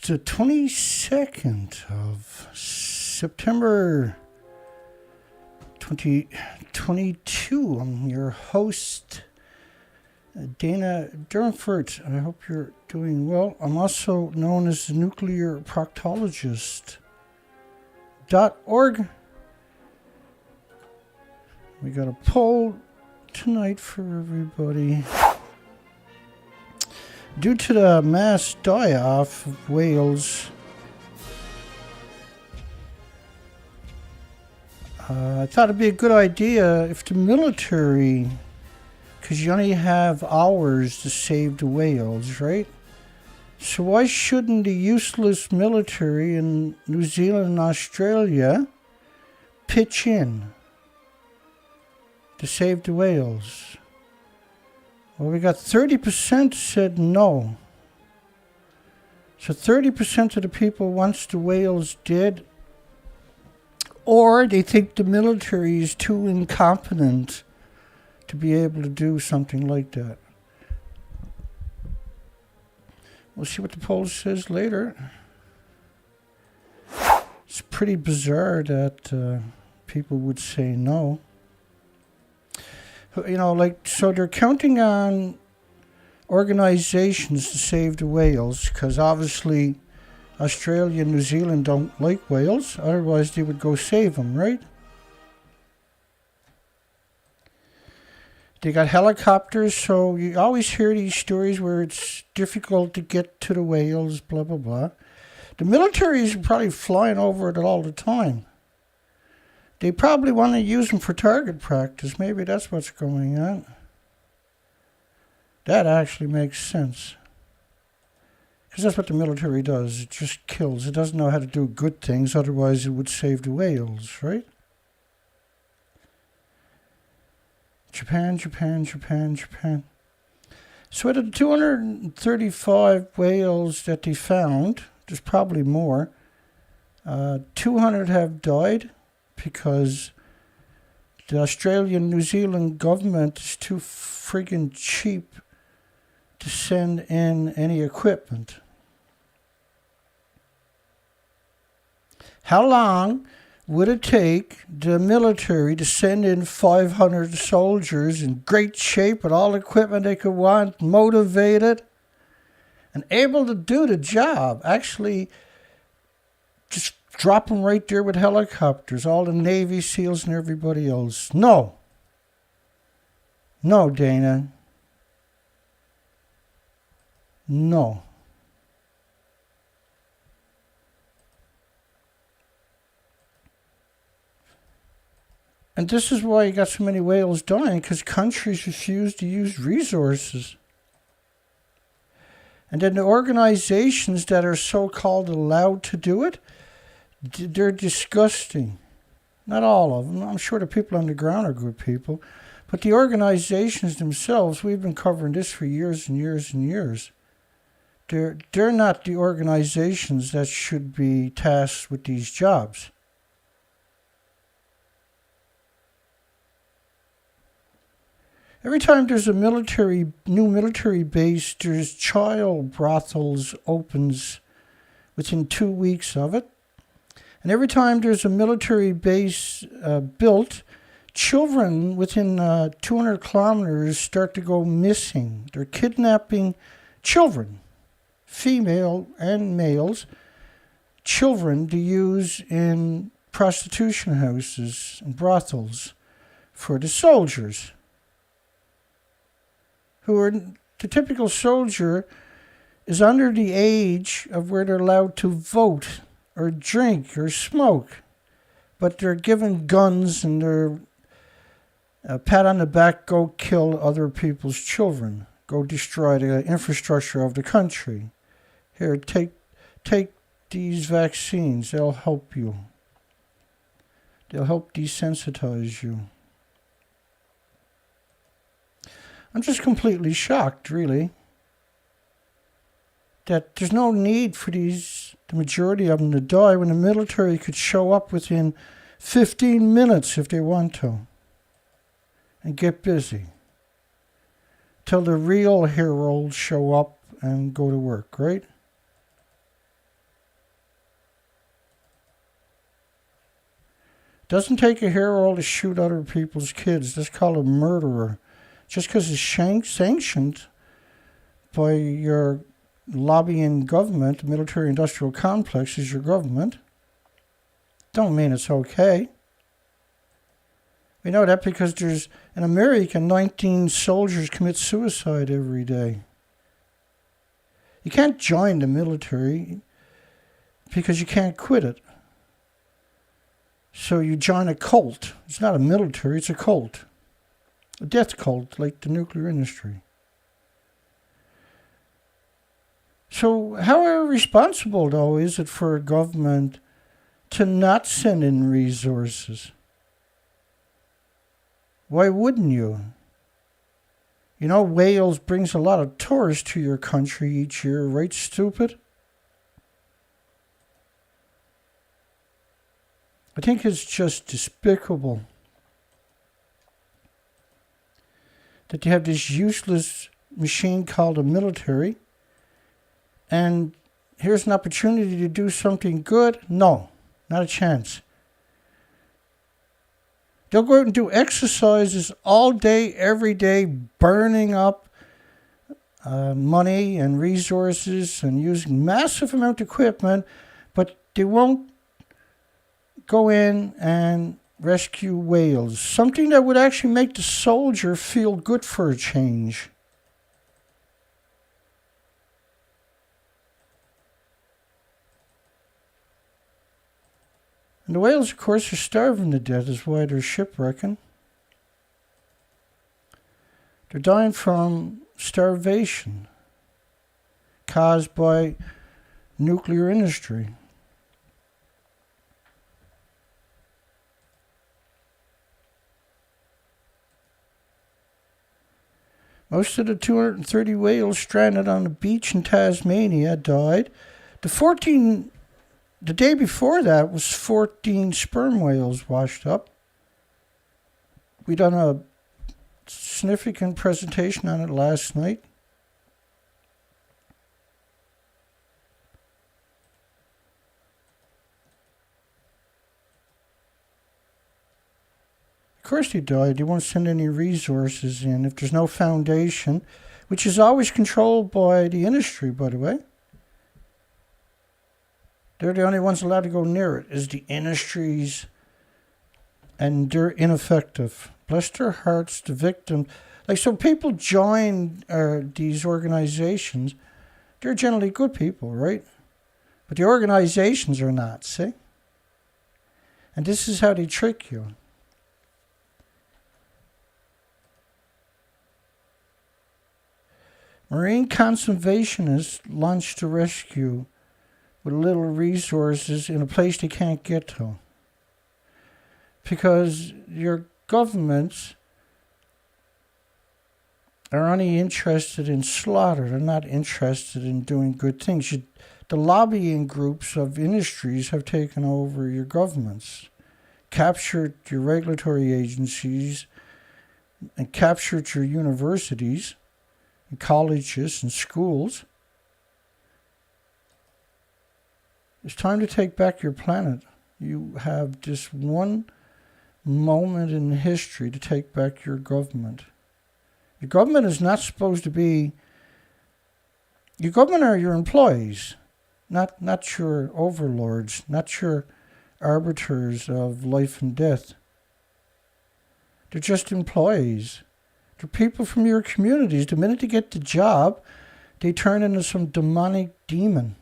the 22nd of September 2022. I'm your host, Dana Durnford. I hope you're doing well. I'm also known as the nuclear proctologist.org. We got a poll tonight for everybody. Due to the mass die-off of whales, I thought it'd be a good idea if the military, because you only have hours to save the whales, right? So why shouldn't the useless military in New Zealand and Australia pitch in to save the whales? Well, we got 30% said no. So 30% of the people wants the whales dead, or they think the military is too incompetent to be able to do something like that. We'll see what the poll says later. It's pretty bizarre that people would say no. You know, like, so they're counting on organizations to save the whales, because obviously Australia and New Zealand don't like whales, otherwise they would go save them, right? They got helicopters, so you always hear these stories where it's difficult to get to the whales, blah, blah, blah. The military is probably flying over it all the time. They probably want to use them for target practice. Maybe that's what's going on. That actually makes sense. Because that's what the military does. It just kills. It doesn't know how to do good things. Otherwise, it would save the whales, right? Japan. So out of the 235 whales that they found, there's probably more, 200 have died, because the Australian New Zealand government is too friggin' cheap to send in any equipment. How long would it take the military to send in 500 soldiers in great shape with all the equipment they could want, motivated, and able to do the job? Actually, just drop them right there with helicopters, all the Navy SEALs and everybody else. No. No, Dana. No. And this is why you got so many whales dying, because countries refuse to use resources. And then the organizations that are so-called allowed to do it, they're disgusting. Not all of them. I'm sure the people on the ground are good people. But the organizations themselves, we've been covering this for years and years and years. They're not the organizations that should be tasked with these jobs. Every time there's a new military base, there's child brothels opens within 2 weeks of it. And every time there's a military base built, children within 200 kilometers start to go missing. They're kidnapping children, female and males, children to use in prostitution houses and brothels for the soldiers. The typical soldier is under the age of where they're allowed to vote or drink or smoke, but they're given guns and they're pat on the back, go kill other people's children, go destroy the infrastructure of the country. Here, take these vaccines, they'll help you. They'll help desensitize you. I'm just completely shocked, really, that there's no need for the majority of them to die when the military could show up within 15 minutes if they want to and get busy. Till the real heroes show up and go to work, right? Doesn't take a hero to shoot other people's kids. That's called a murderer. Just because it's sanctioned by your lobbying government, the military-industrial complex is your government, don't mean it's okay. We know that because there's, in America, 19 soldiers commit suicide every day. You can't join the military because you can't quit it. So you join a cult. It's not a military, it's a cult. A death cult, like the nuclear industry. So how irresponsible, though, is it for a government to not send in resources? Why wouldn't you? You know, Wales brings a lot of tourists to your country each year, right, stupid? I think it's just despicable that you have this useless machine called a military, and here's an opportunity to do something good. No, not a chance. They'll go out and do exercises all day, every day, burning up money and resources and using massive amount of equipment, but they won't go in and rescue whales. Something that would actually make the soldier feel good for a change. And the whales, of course, are starving to death, is why they're shipwrecking. They're dying from starvation caused by nuclear industry. Most of the 230 whales stranded on the beach in Tasmania died. The day before that was 14 sperm whales washed up. We done a significant presentation on it last night. Of course they died. They won't send any resources in if there's no foundation, which is always controlled by the industry, by the way. They're the only ones allowed to go near it, is the industries, and they're ineffective. Bless their hearts, the victim. Like, so people join these organizations. They're generally good people, right? But the organizations are not, see? And this is how they trick you. Marine conservationists launched a rescue with little resources in a place they can't get to. Because your governments are only interested in slaughter. They're not interested in doing good things. The lobbying groups of industries have taken over your governments, captured your regulatory agencies, and captured your universities and colleges and schools. It's time to take back your planet. You have this one moment in history to take back your government. Your government is not supposed to be... Your government are your employees, not your overlords, not your arbiters of life and death. They're just employees. They're people from your communities. The minute they get the job, they turn into some demonic demon.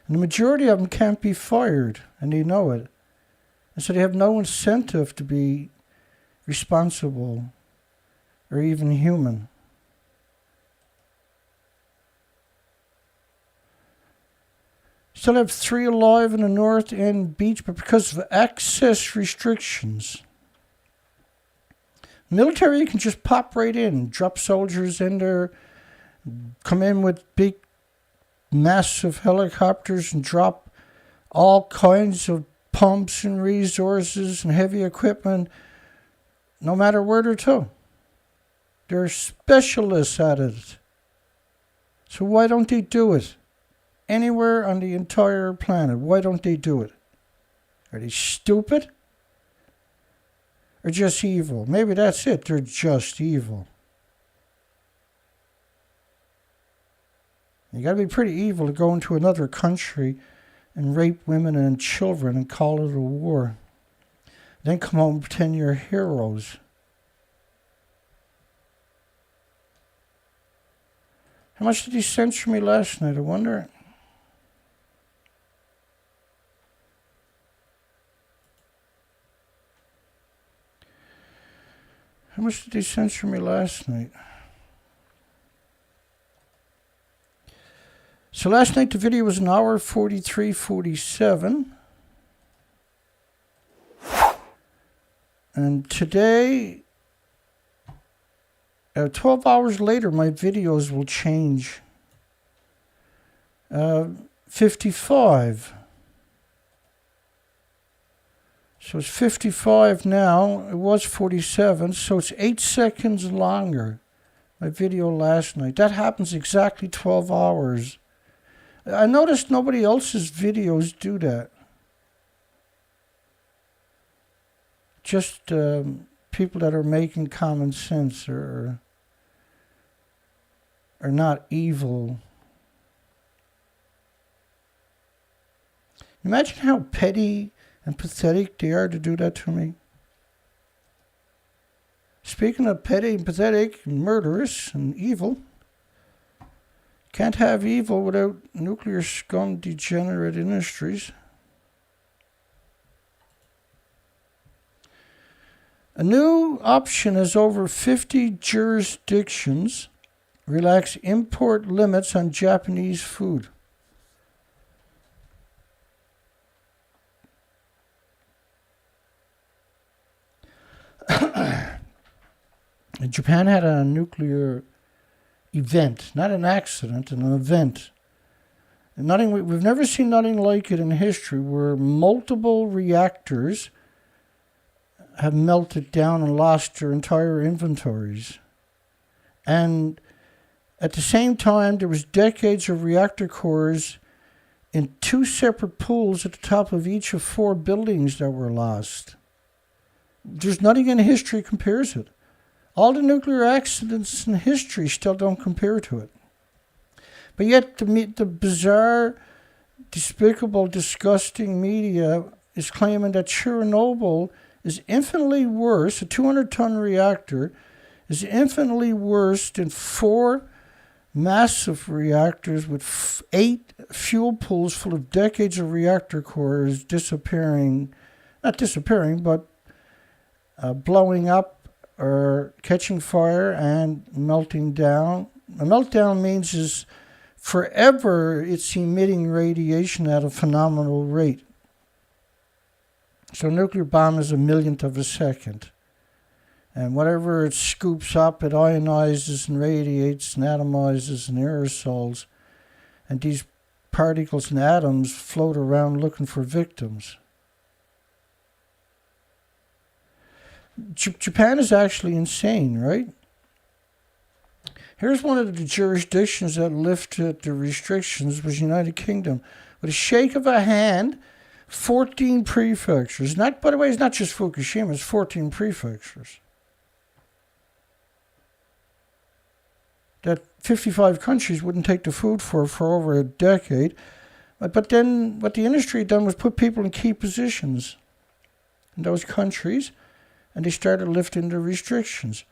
And the majority of them can't be fired, and they know it. And so they have no incentive to be responsible or even human. Still have 3 alive in the North End beach, but because of access restrictions, military can just pop right in, drop soldiers in there, come in with big, massive helicopters and drop all kinds of pumps and resources and heavy equipment, no matter where they're to. They're specialists at it. So why don't they do it? Anywhere on the entire planet, why don't they do it? Are they stupid? Or just evil? Maybe that's it. They're just evil. You got to be pretty evil to go into another country and rape women and children and call it a war. Then come home and pretend you're heroes. How much did he censor me last night, I wonder? How much did he censor me last night? So last night the video was 1 hour 43:47. And today, 12 hours later, my videos will change. 55. So it's 55 now. It was 47, so it's 8 seconds longer. My video last night. That happens exactly 12 hours. I noticed nobody else's videos do that. Just people that are making common sense or are not evil. Imagine how petty and pathetic they are to do that to me. Speaking of petty and pathetic and murderous and evil, can't have evil without nuclear scum degenerate industries. A new option has over 50 jurisdictions relax import limits on Japanese food. Japan had a nuclear event, not an accident, an event. We've never seen nothing like it in history, where multiple reactors have melted down and lost their entire inventories. And at the same time, there was decades of reactor cores in 2 separate pools at the top of each of 4 buildings that were lost. There's nothing in history compares it. All the nuclear accidents in history still don't compare to it. But yet the bizarre, despicable, disgusting media is claiming that Chernobyl is infinitely worse, a 200-ton reactor is infinitely worse than 4 massive reactors with 8 fuel pools full of decades of reactor cores blowing up or catching fire and melting down. A meltdown means is forever it's emitting radiation at a phenomenal rate. So a nuclear bomb is a millionth of a second. And whatever it scoops up, it ionizes and radiates and atomizes and aerosols. And these particles and atoms float around looking for victims. Japan is actually insane, right? Here's one of the jurisdictions that lifted the restrictions, was United Kingdom. With a shake of a hand, 14 prefectures. By the way, it's not just Fukushima, it's 14 prefectures. That 55 countries wouldn't take the food for over a decade. But then what the industry had done was put people in key positions in those countries, and they started lifting the restrictions.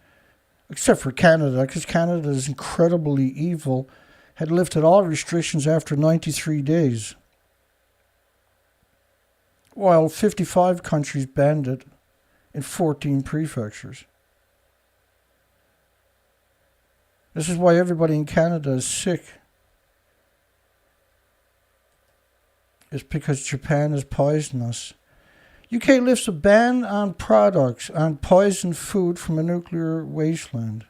Except for Canada, because Canada is incredibly evil, had lifted all restrictions after 93 days. While 55 countries banned it in 14 prefectures. This is why everybody in Canada is sick. It's because Japan is poisonous. UK lifts a ban on products on poisoned food from a nuclear wasteland.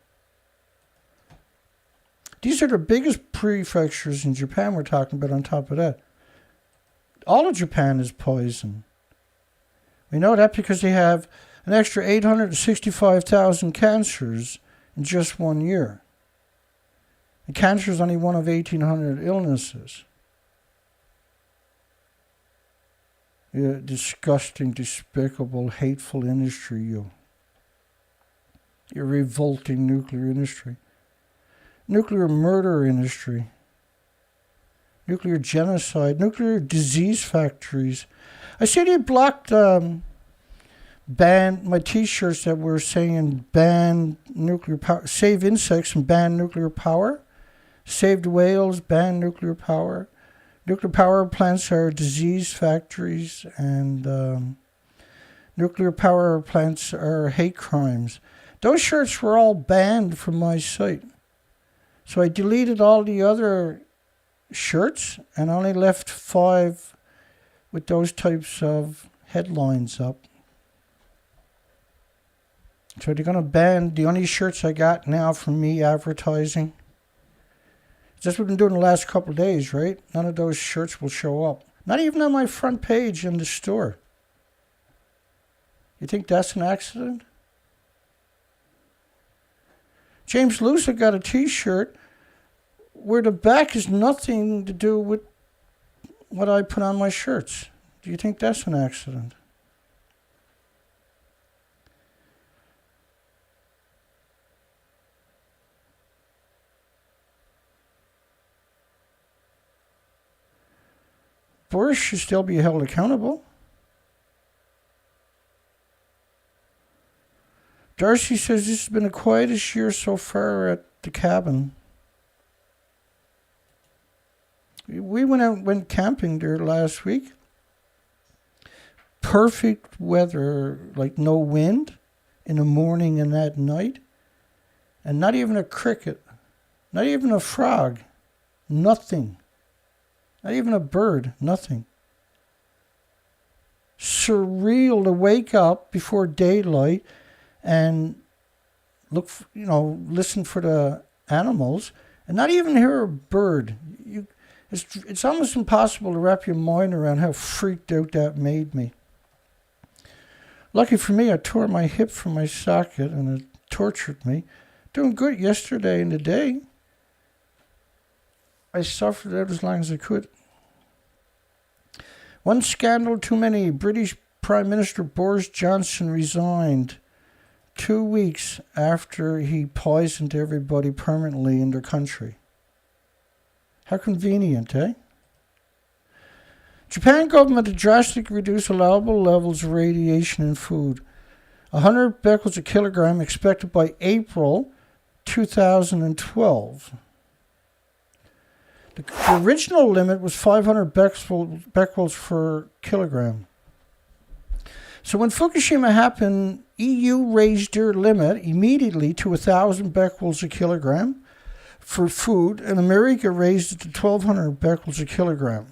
These are the biggest prefectures in Japan we're talking about on top of that. All of Japan is poison. We know that because they have an extra 865,000 cancers in just 1 year. And cancer is only one of 1,800 illnesses. Disgusting, despicable, hateful industry, you. Your revolting nuclear industry. Nuclear murder industry. Nuclear genocide. Nuclear disease factories. I said you blocked, banned my t-shirts that were saying ban nuclear power, save insects and ban nuclear power. Saved whales, ban nuclear power. Nuclear power plants are disease factories, and nuclear power plants are hate crimes. Those shirts were all banned from my site. So I deleted all the other shirts and only left 5 with those types of headlines up. So they're going to ban the only shirts I got now from me advertising. That's what we've been doing the last couple of days, right? None of those shirts will show up. Not even on my front page in the store. You think that's an accident? James Lucer got a t-shirt where the back has nothing to do with what I put on my shirts. Do you think that's an accident? Bush should still be held accountable. Darcy says this has been the quietest year so far at the cabin. We went camping there last week. Perfect weather, like no wind in the morning and at night. And not even a cricket. Not even a frog. Nothing. Not even a bird. Nothing. Surreal to wake up before daylight and look, listen for the animals and not even hear a bird. It's almost impossible to wrap your mind around how freaked out that made me. Lucky for me, I tore my hip from my socket and it tortured me. Doing good yesterday and today. I suffered out as long as I could. One scandal too many. British Prime Minister Boris Johnson resigned 2 weeks after he poisoned everybody permanently in their country. How convenient, eh? Japan government to drastically reduce allowable levels of radiation in food. 100 becquerels a kilogram expected by April 2012. The original limit was 500 becquerels per kilogram. So when Fukushima happened, EU raised their limit immediately to 1,000 becquerels a kilogram for food, and America raised it to 1,200 becquerels a kilogram.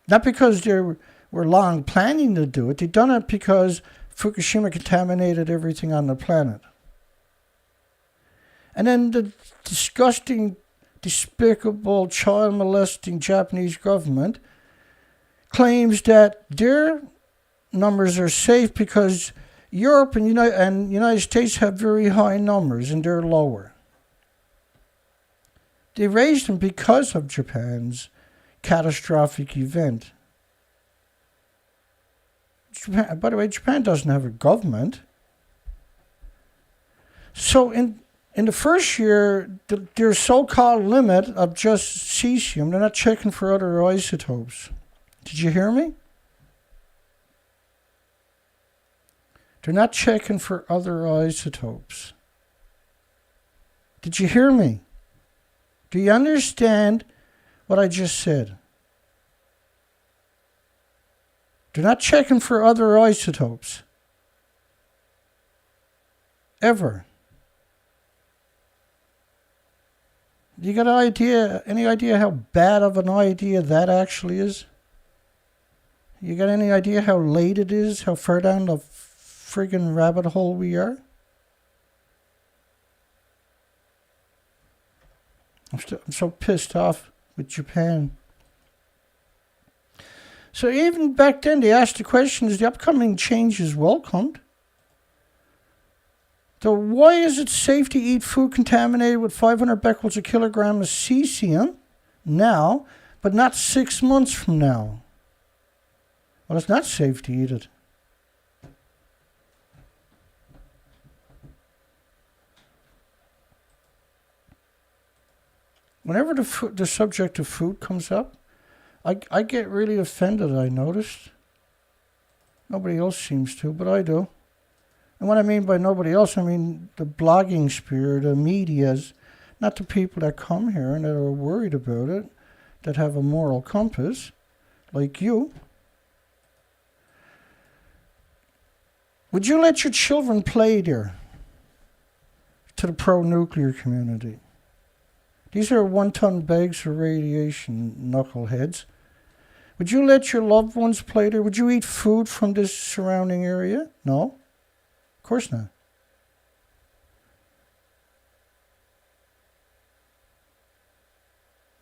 Not because they were long planning to do it. They done it because Fukushima contaminated everything on the planet. And then the disgusting, despicable, child-molesting Japanese government claims that their numbers are safe because Europe and United States have very high numbers and they're lower. They raised them because of Japan's catastrophic event. Japan, by the way, Japan doesn't have a government. So in the first year, their so-called limit of just cesium, they're not checking for other isotopes. Did you hear me? They're not checking for other isotopes. Did you hear me? Do you understand what I just said? They're not checking for other isotopes. Ever. You got any idea how bad of an idea that actually is? You got any idea how late it is? How far down the friggin' rabbit hole we are? I'm so pissed off with Japan. So even back then they asked the question, is the upcoming changes welcomed? So why is it safe to eat food contaminated with 500 becquerels a kilogram of cesium now, but not 6 months from now? Well, it's not safe to eat it. Whenever the subject of food comes up, I get really offended, I noticed. Nobody else seems to, but I do. And what I mean by nobody else, I mean the blogging sphere, the medias, not the people that come here and that are worried about it, that have a moral compass, like you. Would you let your children play there to the pro-nuclear community? These are 1-ton bags of radiation, knuckleheads. Would you let your loved ones play there? Would you eat food from this surrounding area? No. Of course not.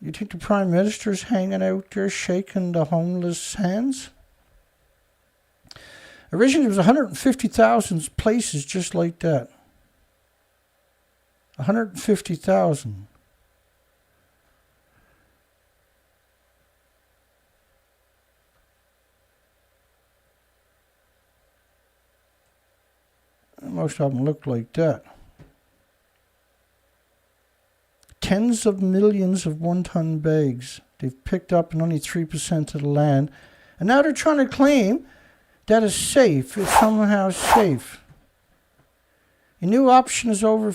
You think the Prime Minister's hanging out there shaking the homeless hands? Originally, there was 150,000 places just like that. 150,000. Most of them look like that. Tens of millions of 1-ton bags they've picked up in only 3% of the land. And now they're trying to claim that it's safe. It's somehow safe. A new option is over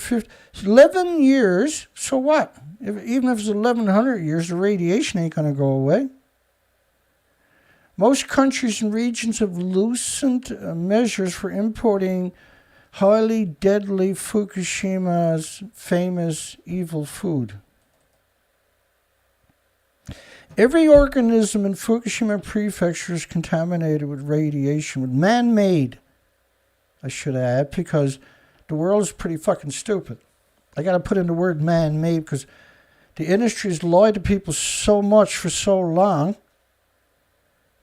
11 years. So what? Even if it's 1,100 years, the radiation ain't going to go away. Most countries and regions have loosened measures for importing highly deadly Fukushima's famous evil food. Every organism in Fukushima prefecture is contaminated with radiation, with man-made, I should add, because the world is pretty fucking stupid. I got to put in the word man-made because the industry has lied to people so much for so long.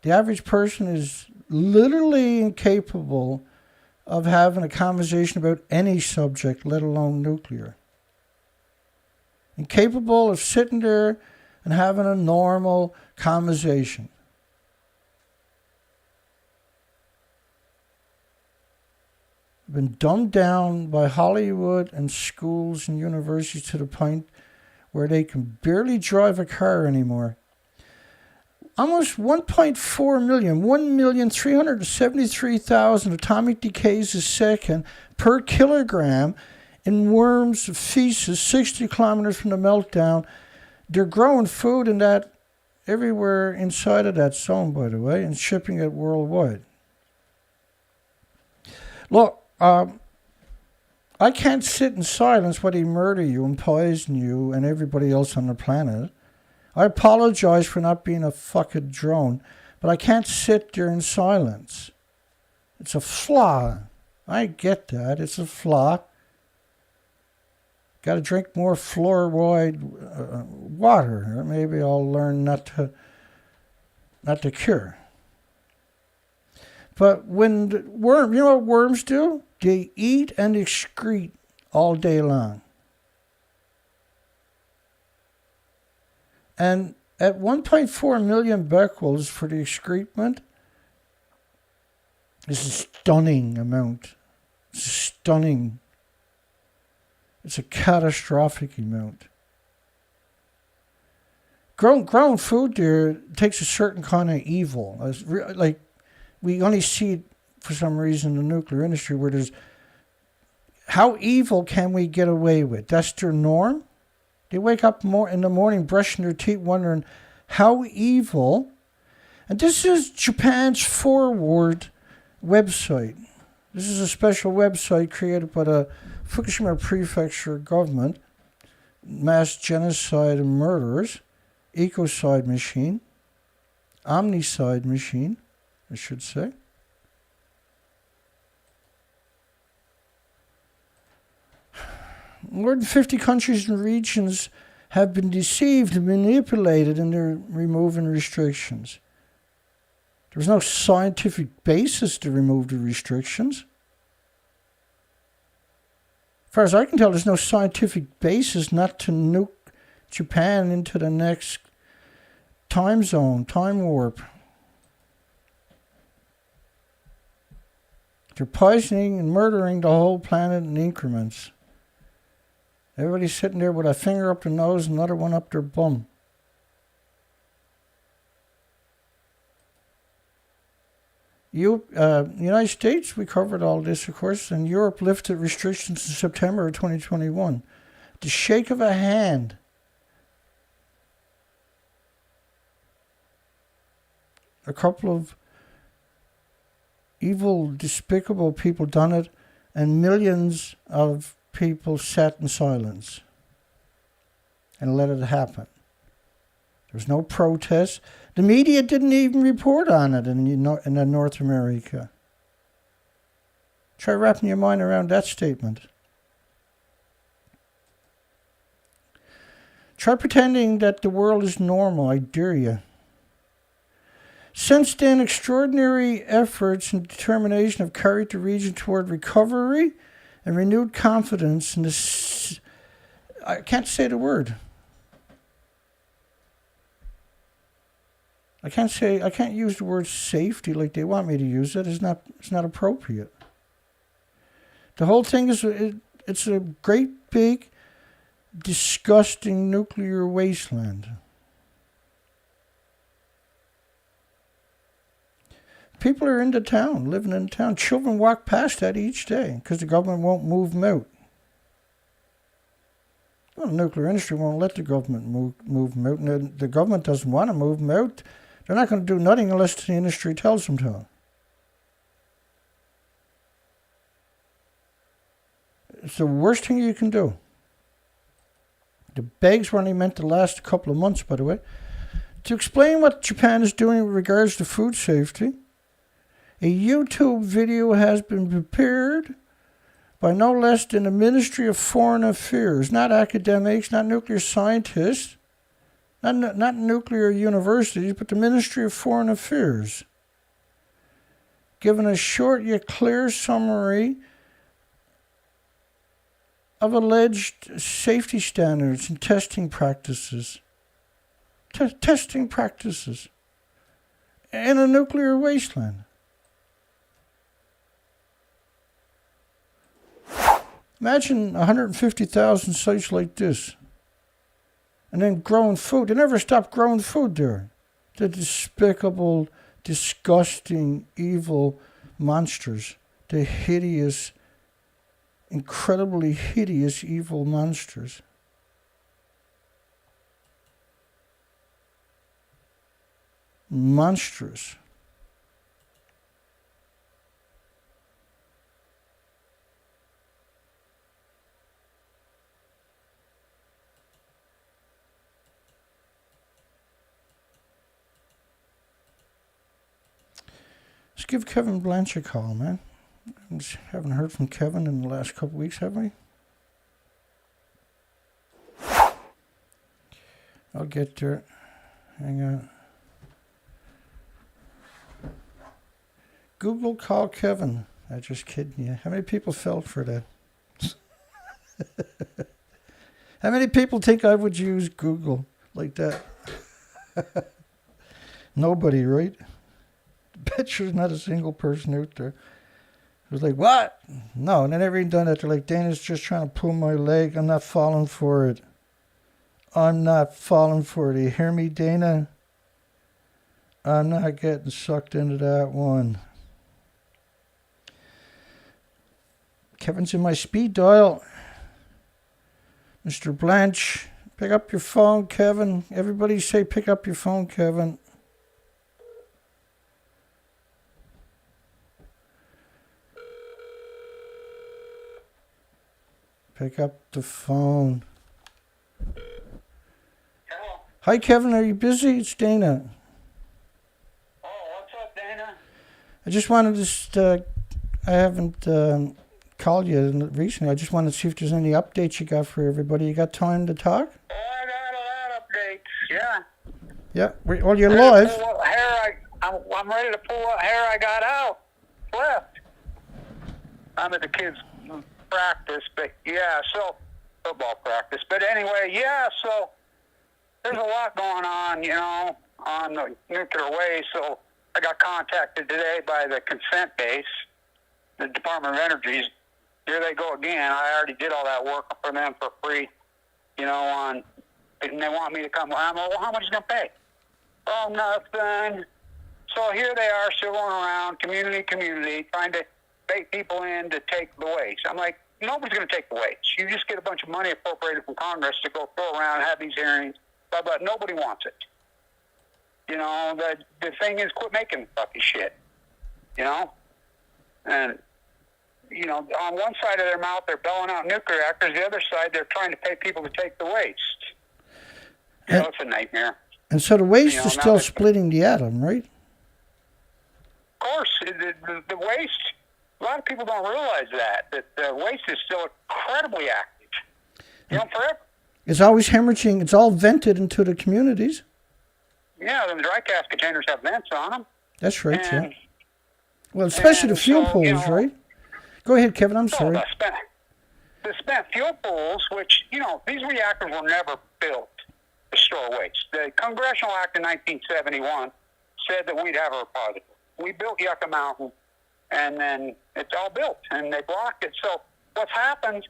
The average person is literally incapable of having a conversation about any subject, let alone nuclear. Incapable of sitting there and having a normal conversation. Been dumbed down by Hollywood and schools and universities to the point where they can barely drive a car anymore. Almost 1.4 million, 1,373,000 atomic decays a second per kilogram in worms' feces 60 kilometers from the meltdown. They're growing food in that everywhere inside of that zone, by the way, and shipping it worldwide. Look, I can't sit in silence while they murder you and poison you and everybody else on the planet. I apologize for not being a fucking drone, but I can't sit there in silence. It's a flaw. I get that. It's a flaw. Got to drink more fluoride water. Or maybe I'll learn not to cure. But when the worm, you know what worms do? They eat and excrete all day long. And at 1.4 million becquerels for the excrement, this is a stunning amount. It's stunning. It's a catastrophic amount. Grown food there takes a certain kind of evil. Like, we only see it for some reason in the nuclear industry where there's, how evil can we get away with? That's their norm. They wake up in the morning brushing their teeth wondering how evil. And this is Japan's forward website. This is a special website created by the Fukushima prefecture government, mass genocide and murderers, ecocide machine, omnicide machine, I should say. More than 50 countries and regions have been deceived and manipulated in their removing restrictions. There's no scientific basis to remove the restrictions. As far as I can tell, there's no scientific basis not to nuke Japan into the next time zone, time warp. They're poisoning and murdering the whole planet in increments. Everybody's sitting there with a finger up their nose and another one up their bum. United States, we covered all this, of course, and Europe lifted restrictions in September of 2021. The shake of a hand. A couple of evil, despicable people done it, and millions of people sat in silence and let it happen. There was no protest. The media didn't even report on it in North America. Try wrapping your mind around that statement. Try pretending that the world is normal, I dare you. Since then, extraordinary efforts and determination have carried the region toward recovery and renewed confidence in this. I can't say the word. I can't use the word safety like they want me to use it. It's not appropriate. The whole thing it's a great big, disgusting nuclear wasteland. People are into town, living in town. Children walk past that each day because the government won't move them out. Well, the nuclear industry won't let the government move them out, and the government doesn't want to move them out. They're not going to do nothing unless the industry tells them to. It's the worst thing you can do. The bags were only meant to last a couple of months, by the way. To explain what Japan is doing with regards to food safety, a YouTube video has been prepared by no less than the Ministry of Foreign Affairs, not academics, not nuclear scientists, not nuclear universities, but the Ministry of Foreign Affairs, giving a short yet clear summary of alleged safety standards and testing practices. Testing practices in a nuclear wasteland. Imagine 150,000 sites like this. And then growing food. They never stopped growing food there. The despicable, disgusting, evil monsters. The hideous, incredibly hideous, evil monsters. Monstrous. Let's give Kevin Blanche a call, man. Haven't heard from Kevin in the last couple of weeks, have we? I'll get there. Hang on. Google call Kevin. I'm just kidding you. How many people fell for that? How many people think I would use Google like that? Nobody, right? Bet there's not a single person out there. It was like, what? No, they never even done that. They're like, Dana's just trying to pull my leg. I'm not falling for it. I'm not falling for it. You hear me, Dana? I'm not getting sucked into that one. Kevin's in my speed dial. Mr. Blanche, pick up your phone, Kevin. Everybody say pick up your phone, Kevin. Pick up the phone. Hello. Hi, Kevin. Are you busy? It's Dana. Oh, what's up, Dana? I just wanted to... I haven't called you recently. I just wanted to see if there's any updates you got for everybody. You got time to talk? Oh, I got a lot of updates. Yeah. Yeah. Well, you're live. I'm ready to pull what hair I got out. Left. I'm at the kids' practice, but yeah, so football practice. But anyway, yeah, so there's a lot going on, you know, on the nuclear waste. So I got contacted today by the consent base, the Department of Energy's, here they go again. I already did all that work for them for free, and they want me to come. Well, how much is it going to pay? Oh, nothing. So here they are, still going around, community, trying to bait people in to take the waste. I'm like, nobody's going to take the waste. You just get a bunch of money appropriated from Congress to go throw around, have these hearings, but nobody wants it. The thing is, quit making fucking shit, And, on one side of their mouth, they're belling out nuclear reactors. The other side, they're trying to pay people to take the waste. It's a nightmare. And so the waste is still splitting the atom, right? Of course, the waste, a lot of people don't realize that the waste is still incredibly active. Forever. It's always hemorrhaging. It's all vented into the communities. Yeah, the dry cask containers have vents on them. That's right, yeah. Well, especially the fuel pools, right? Go ahead, Kevin, I'm sorry. The spent fuel pools, which, these reactors were never built to store waste. The Congressional Act in 1971 said that we'd have a repository. We built Yucca Mountain, and then it's all built, and they blocked it. So what's happened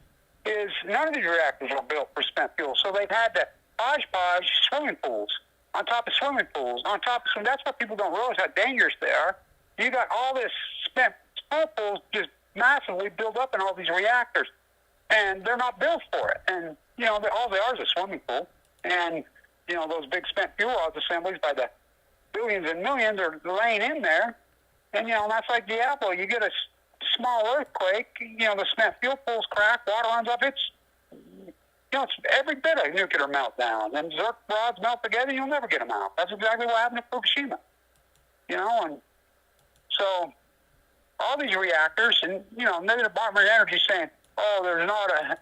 is none of these reactors were built for spent fuel. So they've had to hodgepodge swimming pools on top of swimming pools, on top of swimming. That's what people don't realize how dangerous they are. You got all this spent fuel pools just massively built up in all these reactors, and they're not built for it. And, all they are is a swimming pool. And, those big spent fuel rods assemblies by the billions and millions are laying in there. And, that's like Diablo. You get a small earthquake, the spent fuel pools crack, water runs up. It's every bit of nuclear meltdown. And Zerk rods melt together, you'll never get them out. That's exactly what happened at Fukushima. And so all these reactors, and, the Department of Energy saying,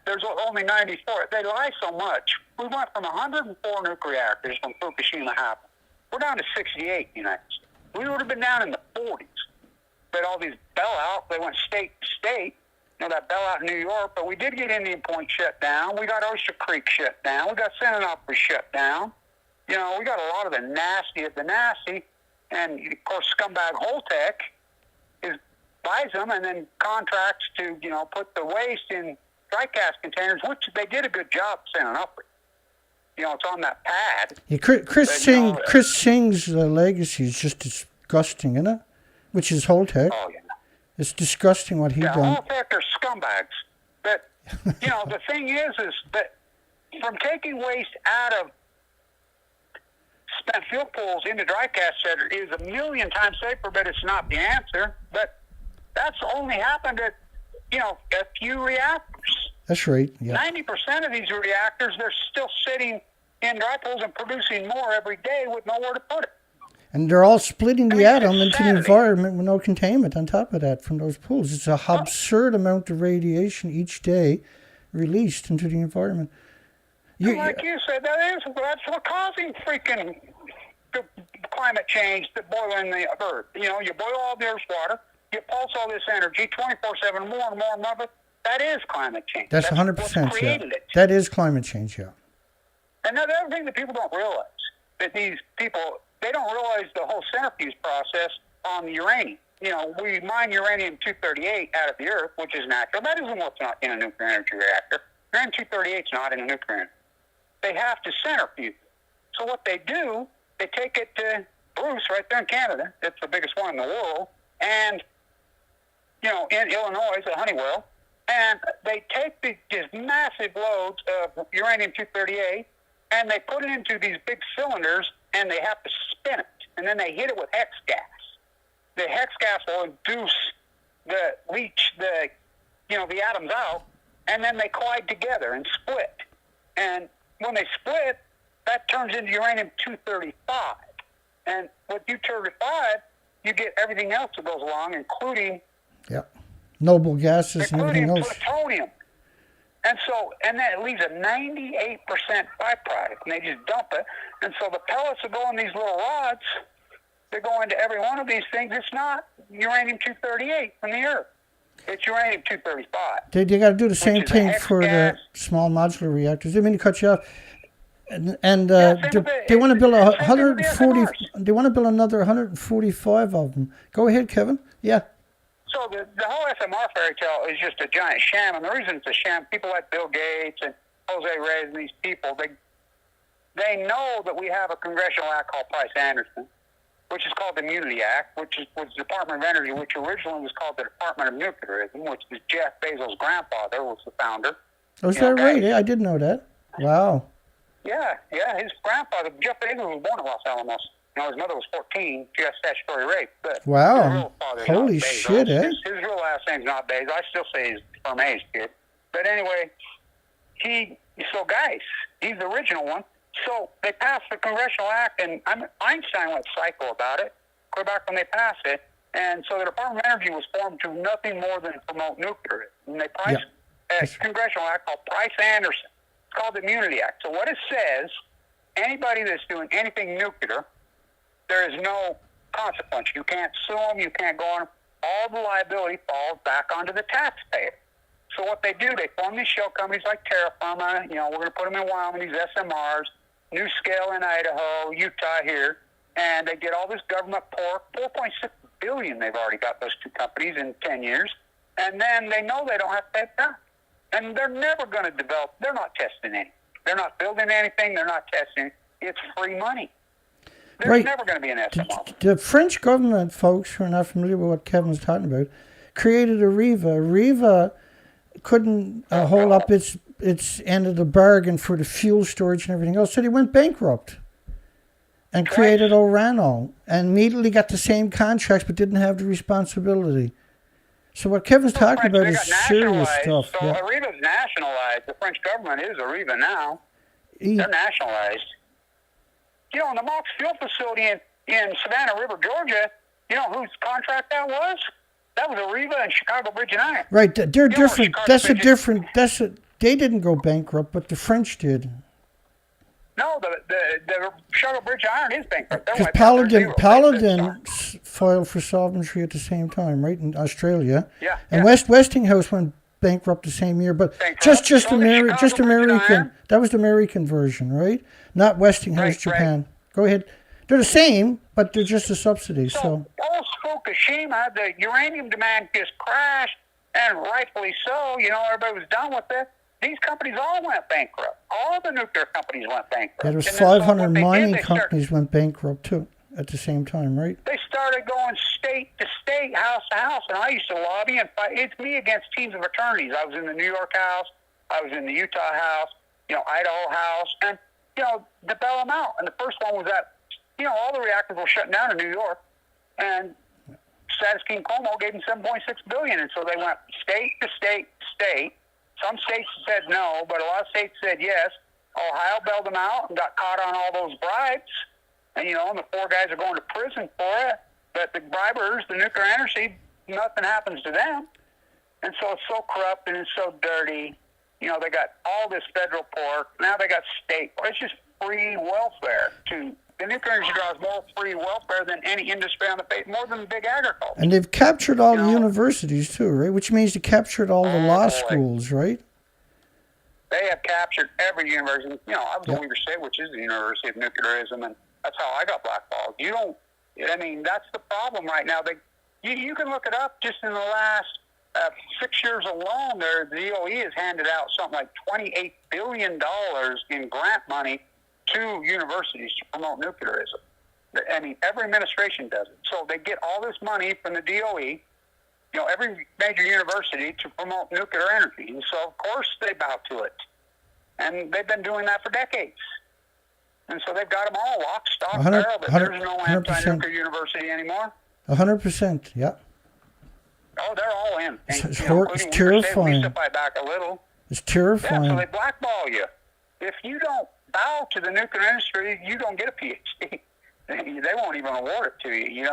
there's only 94. They lie so much. We went from 104 nuclear reactors when Fukushima happened. We're down to 68 in the United States. We would have been down in the 40s. But all these bailout, they went state to state. That bailout in New York, but we did get Indian Point shut down. We got Oyster Creek shut down. We got San Onofre shut down. We got a lot of the nasty of the nasty. And, of course, scumbag Holtec buys them and then contracts to, put the waste in dry cask containers, which they did a good job San Onofre. It's on that pad. Yeah, Chris Singh's legacy is just disgusting, isn't it? Which is Holtec. Oh, yeah. It's disgusting what he done. Holtec are scumbags. But, the thing is that from taking waste out of spent fuel pools into dry cask center is a million times safer, but it's not the answer. But that's only happened at, a few reactors. That's right, yeah. 90% of these reactors, they're still sitting in dry pools and producing more every day with nowhere to put it. And they're all splitting the atom into the environment with no containment on top of that from those pools. It's an absurd amount of radiation each day released into the environment. Like you said, that's what causing freaking climate change, the boiling the earth. You boil all the Earth's water, you pulse all this energy 24/7, more and more and more. That is climate change. That's 100%. What's created it. That is climate change, yeah. And the other thing that people don't realize, that these people, they don't realize the whole centrifuge process on the uranium. We mine uranium-238 out of the earth, which is natural. That isn't what's not in a nuclear energy reactor. Uranium-238 is not in a nuclear energy. They have to centrifuge it. So what they do, they take it to Bruce right there in Canada. It's the biggest one in the world. And, in Illinois, it's a Honeywell. And they take these massive loads of uranium-238 and they put it into these big cylinders and they have to spin it. And then they hit it with hex gas. The hex gas will induce the atoms out, and then they collide together and split. And when they split, that turns into uranium-235. And with U-235, you get everything else that goes along, including noble gases and everything else. Plutonium. And then it leaves a 98% byproduct, and they just dump it. And so the pellets that go in these little rods, they go into every one of these things. It's not uranium-238 from the Earth. It's uranium-235. They got to do the same thing for the small modular reactors. I mean to cut you off. And they want to build 140. They want to build another 145 of them. Go ahead, Kevin. Yeah. So the whole SMR fairy tale is just a giant sham, and the reason it's a sham, people like Bill Gates and Jose Reyes and these people, they know that we have a congressional act called Price-Anderson, which is called the Immunity Act, which was the Department of Energy, which originally was called the Department of Nuclearism, which is Jeff Bezos' grandfather was the founder. Oh, is that right? I didn't know that. Wow. Yeah, his grandfather, Jeff Bezos, was born in Los Alamos. His mother was 14. She got statutory rape. But wow. His real father's Holy not Bezos. shit, eh? His real last name's not Bezos. I still say he's from A's kid. But anyway, guys, he's the original one. So they passed the Congressional Act, and Einstein went psycho about it, clear back when they passed it. And so the Department of Energy was formed to nothing more than promote nuclear. And they priced a Congressional Act called Price-Anderson. It's called the Immunity Act. So what it says, anybody that's doing anything nuclear, there is no consequence. You can't sue them. You can't go on. All the liability falls back onto the taxpayer. So what they do, they form these shell companies like Terra Firma. We're going to put them in Wyoming, these SMRs, New Scale in Idaho, Utah here, and they get all this government pork, $4.6 billion they've already got, those two companies, in 10 years. And then they know they don't have to pay it back. And they're never going to develop. They're not testing anything. They're not building anything. They're not testing. It's free money. There's never going to be an SMR. The French government, folks who are not familiar with what Kevin's talking about, created AREVA. AREVA couldn't hold up its end of the bargain for the fuel storage and everything else, so they went bankrupt and created Orano and immediately got the same contracts but didn't have the responsibility. So what Kevin's talking about is serious stuff. So AREVA's nationalized. The French government is AREVA now. They're nationalized. In the Mox Fuel facility in Savannah River, Georgia, whose contract that was? That was AREVA and Chicago Bridge and Iron. Right, they're different. They didn't go bankrupt, but the French did. No, the Chicago Bridge and Iron is bankrupt. Because Paladin filed for solvency at the same time, right, in Australia. Yeah. And Westinghouse went bankrupt the same year, but just American. That was the American version, right? Not Westinghouse, Japan. Right. Go ahead. They're the same, but they're just a subsidy. So post Fukushima, the uranium demand just crashed, and rightfully so. Everybody was done with it. These companies all went bankrupt. All the nuclear companies went bankrupt. Yeah, there's 500 mining companies went bankrupt too at the same time, right? They started going state to state, house to house, and I used to lobby and fight. It's me against teams of attorneys. I was in the New York House, I was in the Utah House, Idaho House, and to bail them out. And the first one was that all the reactors were shutting down in New York, and Status King Cuomo gave them $7.6 billion, and so they went state to state to state. Some states said no, but a lot of states said yes. Ohio bailed them out and got caught on all those bribes. And, and the 4 guys are going to prison for it. But the bribers, the nuclear energy, nothing happens to them. And so it's so corrupt and it's so dirty. They got all this federal pork. Now they got state. It's just free welfare. The nuclear energy draws more free welfare than any industry on the face, more than big agriculture. And they've captured all the universities too, right? Which means they captured all the law schools, right? They have captured every university. I was at Weber State, which is the University of Nuclearism, and that's how I got blackballed. That's the problem right now. You can look it up. Just in the last 6 years alone, the DOE has handed out something like $28 billion in grant money to universities to promote nuclearism. Every administration does it. So they get all this money from the DOE, every major university to promote nuclear energy. And so, of course, they bow to it. And they've been doing that for decades. And so they've got them all lock, stock, barrel, but there's no anti-nuclear university anymore. 100%, yeah. Oh, they're all in. And, it's terrifying. We fight back a little. It's terrifying. Yeah, so they blackball you. If you don't bow to the nuclear industry, you don't get a PhD. They won't even award it to you.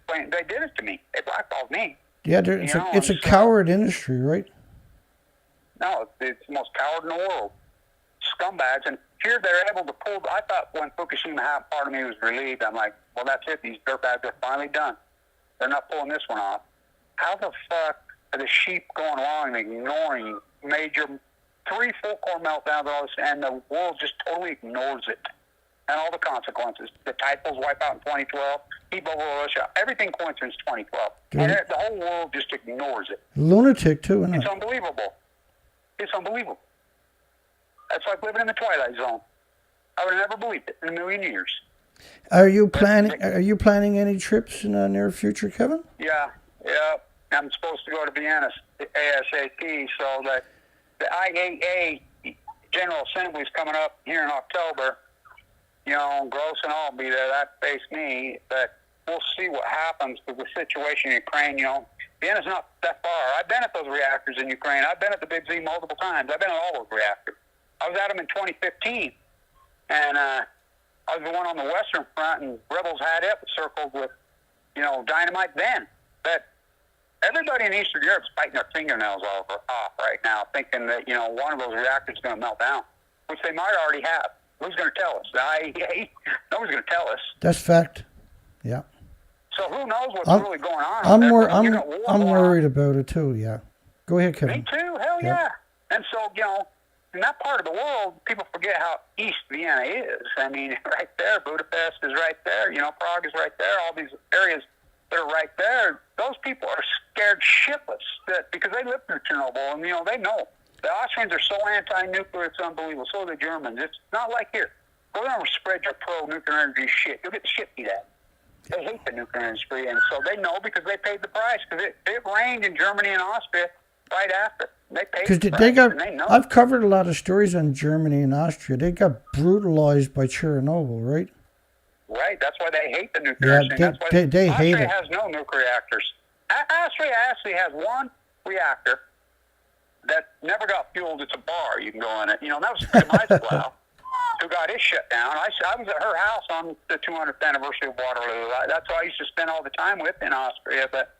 They did it to me. They blackballed me. Yeah, it's a coward industry, right? No, it's the most coward in the world. Scumbags. And here they're able to pull. I thought when Fukushima happened, part of me was relieved. I'm like, well, that's it. These dirtbags are finally done. They're not pulling this one off. How the fuck are the sheep going along and ignoring major 3 full core meltdowns and all this, and the world just totally ignores it? and all the consequences. The typhoons wipe out in 2012, Ebola, Russia, everything points since 2012. And the whole world just ignores it. Lunatic, too, isn't it? It's unbelievable. It's unbelievable. That's like living in the Twilight Zone. I would have never believed it in a million years. Are you planning any trips in the near future, Kevin? Yeah. I'm supposed to go to Vienna ASAP, so that the IAA General Assembly is coming up here in October. You know, Gross and all will be there. That faced me, but we'll see what happens with the situation in Ukraine. You know, Vienna's not that far. I've been at those reactors in Ukraine. I've been at the Big Z multiple times. I've been at all those reactors. I was at them in 2015, and I was the one on the Western Front, and rebels had it circled with, you know, dynamite then. But everybody in Eastern Europe's biting their fingernails off right now, thinking that, you know, one of those reactors is going to melt down, which they might already have. Who's going to tell us? The IAEA? Nobody's going to tell us. That's fact. Yeah. So who knows what's really going on? I'm worried about it too. Yeah. Go ahead, Kevin. Me too. Hell yeah. And so, you know, in that part of the world, people forget how east Vienna is. I mean, right there, Budapest is right there. You know, Prague is right there. All these areas that are right there. Those people are scared shitless because they lived through Chernobyl, and you know they know. The Austrians are so anti-nuclear, it's unbelievable. So are the Germans. It's not like here. Go there and spread your pro-nuclear energy shit. You'll get the shit beat at. They hate the nuclear industry, and so they know because they paid the price. Because it rained in Germany and Austria right after. They paid the price, and they know. I've covered a lot of stories on Germany and Austria. They got brutalized by Chernobyl, right? Right. That's why they hate the nuclear industry. They hate it. Austria has no nuclear reactors. Austria actually has one reactor that never got fueled. It's a bar. You can go in it. You know, that was Meiselblau, who got his shut down. I was at her house on the 200th anniversary of Waterloo. That's who I used to spend all the time with in Austria. But,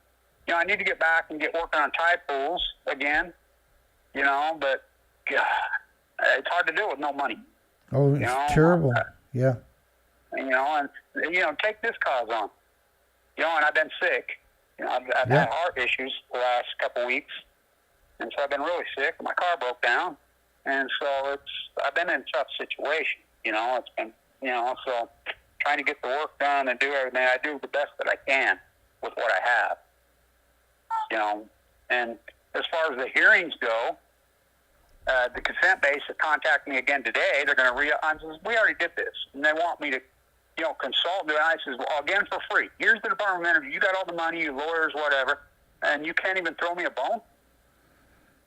you know, I need to get back and get working on tide pools again, you know, but, God, it's hard to do with no money. Oh, it's terrible. Yeah. You know, and, you know, take this cause on. You know, and I've been sick. You know, I've had heart issues the last couple weeks. And so I've been really sick. My car broke down. And so I've been in a tough situation. You know, it's been, you know, so trying to get the work done and do everything. I do the best that I can with what I have. You know, and as far as the hearings go, the consent base that contacted me again today, they're going to we already did this. And they want me to, you know, consult. And I says, well, again, for free. Here's the Department of Energy. You got all the money, you lawyers, whatever, and you can't even throw me a bone?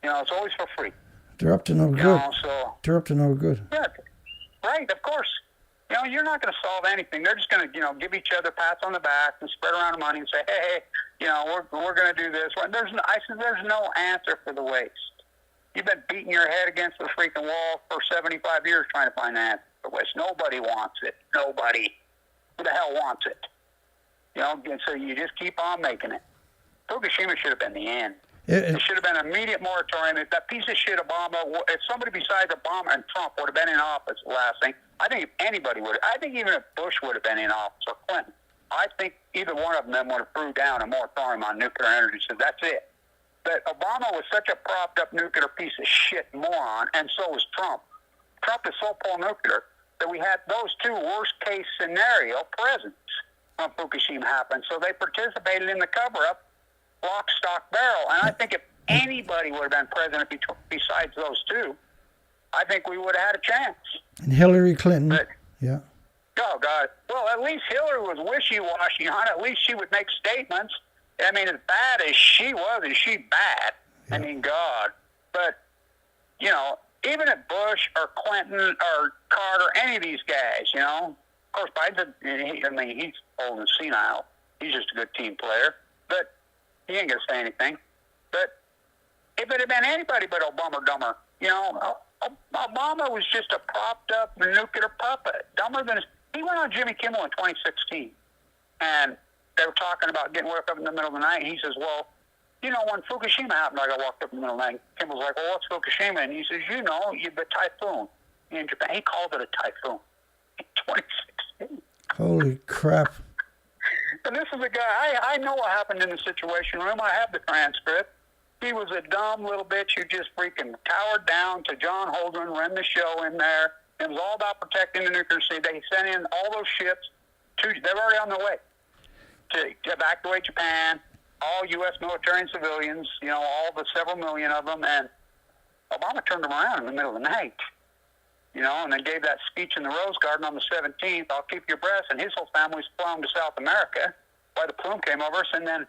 You know, it's always for free. They're up to no good. They're up to no good. Yeah, right, of course. You know, you're not going to solve anything. They're just going to, you know, give each other pats on the back and spread around the money and say, hey, you know, we're going to do this. I said, there's no answer for the waste. You've been beating your head against the freaking wall for 75 years trying to find an answer for waste. Nobody wants it. Nobody. Who the hell wants it? You know, and so you just keep on making it. Fukushima should have been the end. It should have been an immediate moratorium. If that piece of shit Obama, if somebody besides Obama and Trump would have been in office, the last thing, I think if anybody would, I think even if Bush would have been in office or Clinton, I think either one of them would have threw down a moratorium on nuclear energy. So that's it. But Obama was such a propped up nuclear piece of shit moron, and so was Trump. Trump is so pro-nuclear that we had those two worst case scenario presidents when Fukushima happened. So they participated in the cover-up, lock, stock, barrel. And I think if anybody would have been president besides those two, I think we would have had a chance. And Hillary Clinton. But, yeah. Oh, God. Well, at least Hillary was wishy-washy on it. At least she would make statements. I mean, as bad as she was, is she bad? Yeah. I mean, God. But, you know, even if Bush or Clinton or Carter, any of these guys, you know, of course, Biden, he's old and senile. He's just a good team player. But he ain't going to say anything. But if it had been anybody but Obama dumber, you know, Obama was just a propped-up nuclear puppet. Dumber than he went on Jimmy Kimmel in 2016, and they were talking about getting woke up in the middle of the night. And he says, well, you know, when Fukushima happened, I got woke up in the middle of the night. Kimmel's like, well, what's Fukushima? And he says, you know, the typhoon in Japan. He called it a typhoon in 2016. Holy crap. And this is a guy, I know what happened in the Situation Room. I have the transcript. He was a dumb little bitch who just freaking towered down to John Holdren, ran the show in there, It was all about protecting the nuclear sea. They sent in all those ships. They're already on their way to evacuate Japan, all U.S. military and civilians, all the several million of them. And Obama turned them around in the middle of the night, and then gave that speech in the Rose Garden on the 17th, I'll keep your breath. And his whole family's flown to South America while the plume came over us. And then,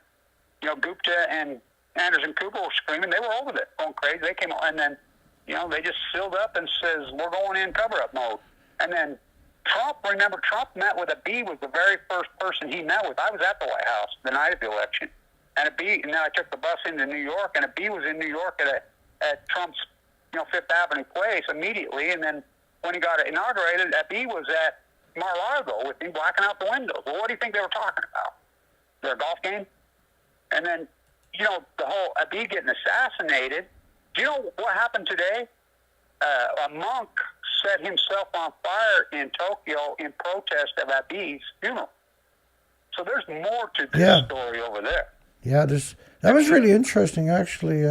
Gupta and Anderson Cooper were screaming. They were over there, going crazy. They came over, and then, they just sealed up and says, we're going in cover-up mode. And then Trump met with Abiy, was the very first person he met with. I was at the White House the night of the election. And then I took the bus into New York, and Abiy was in New York at Trump's, Fifth Avenue place immediately. And then when he got inaugurated, Abiy was at Mar-a-Lago with him blacking out the windows. Well, what do you think they were talking about? Their golf game? And then, the whole Abiy getting assassinated. Do you know what happened today? A monk set himself on fire in Tokyo in protest of Abiy's funeral. So there's more to this story over there. Yeah, that was really interesting, actually,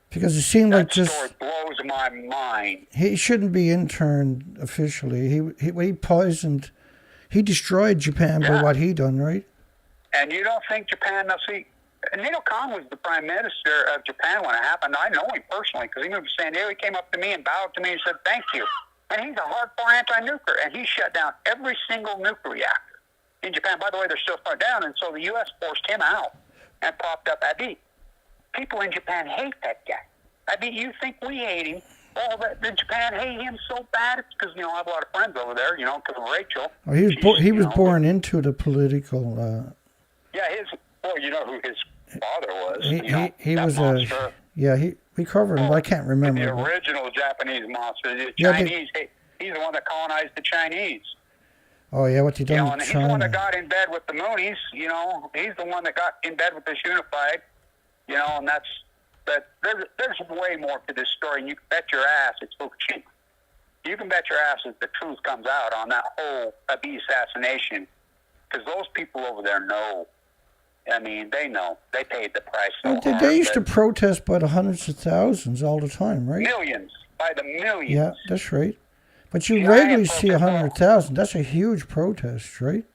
because it seemed like that story blows my mind. He shouldn't be interned officially. He poisoned, he destroyed Japan by what he done, right? And you don't think Japan, Nato Khan was the prime minister of Japan when it happened. I know him personally because he moved to San Diego. He came up to me and bowed to me and said, thank you. And he's a hardcore anti-nuclear, and he shut down every single nuclear reactor in Japan. By the way, they're still shut down, and so the U.S. forced him out and propped up Abiy. People in Japan hate that guy. Abiy, you think we hate him? Well, the Japan hate him so bad. It's because, I have a lot of friends over there, because of Rachel. Oh, he was born into the political... you know who his father was. He was monster. We covered him, but I can't remember. The original Japanese monster. The Chinese, he's the one that colonized the Chinese. Oh, yeah, what he done and he's the one that got in bed with the Moonies, he's the one that got in bed with this Unified, and there's way more to this story, and you can bet your ass it's Fukushima. You can bet your ass that the truth comes out on that whole Abiy assassination, because those people over there know. They know. They paid the price so hard. They used to protest by the hundreds of thousands all the time, right? Millions. By the millions. Yeah, that's right. But you regularly see 100,000. That's a huge protest, right?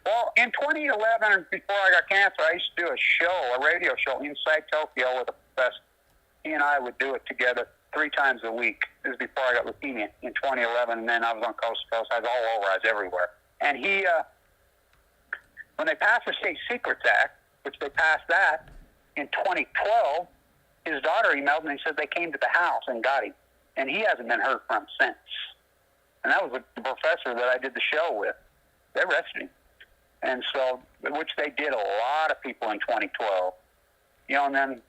Well, in 2011, before I got cancer, I used to do a radio show inside Tokyo with a professor. He and I would do it together 3 times a week. This was before I got leukemia in 2011, and then I was on coast to coast. I was all over. I was everywhere. And he... when they passed the State Secrets Act, which they passed that in 2012, his daughter emailed me and said they came to the house and got him. And he hasn't been heard from since. And that was the professor that I did the show with. They arrested him. And so, which they did a lot of people in 2012. And then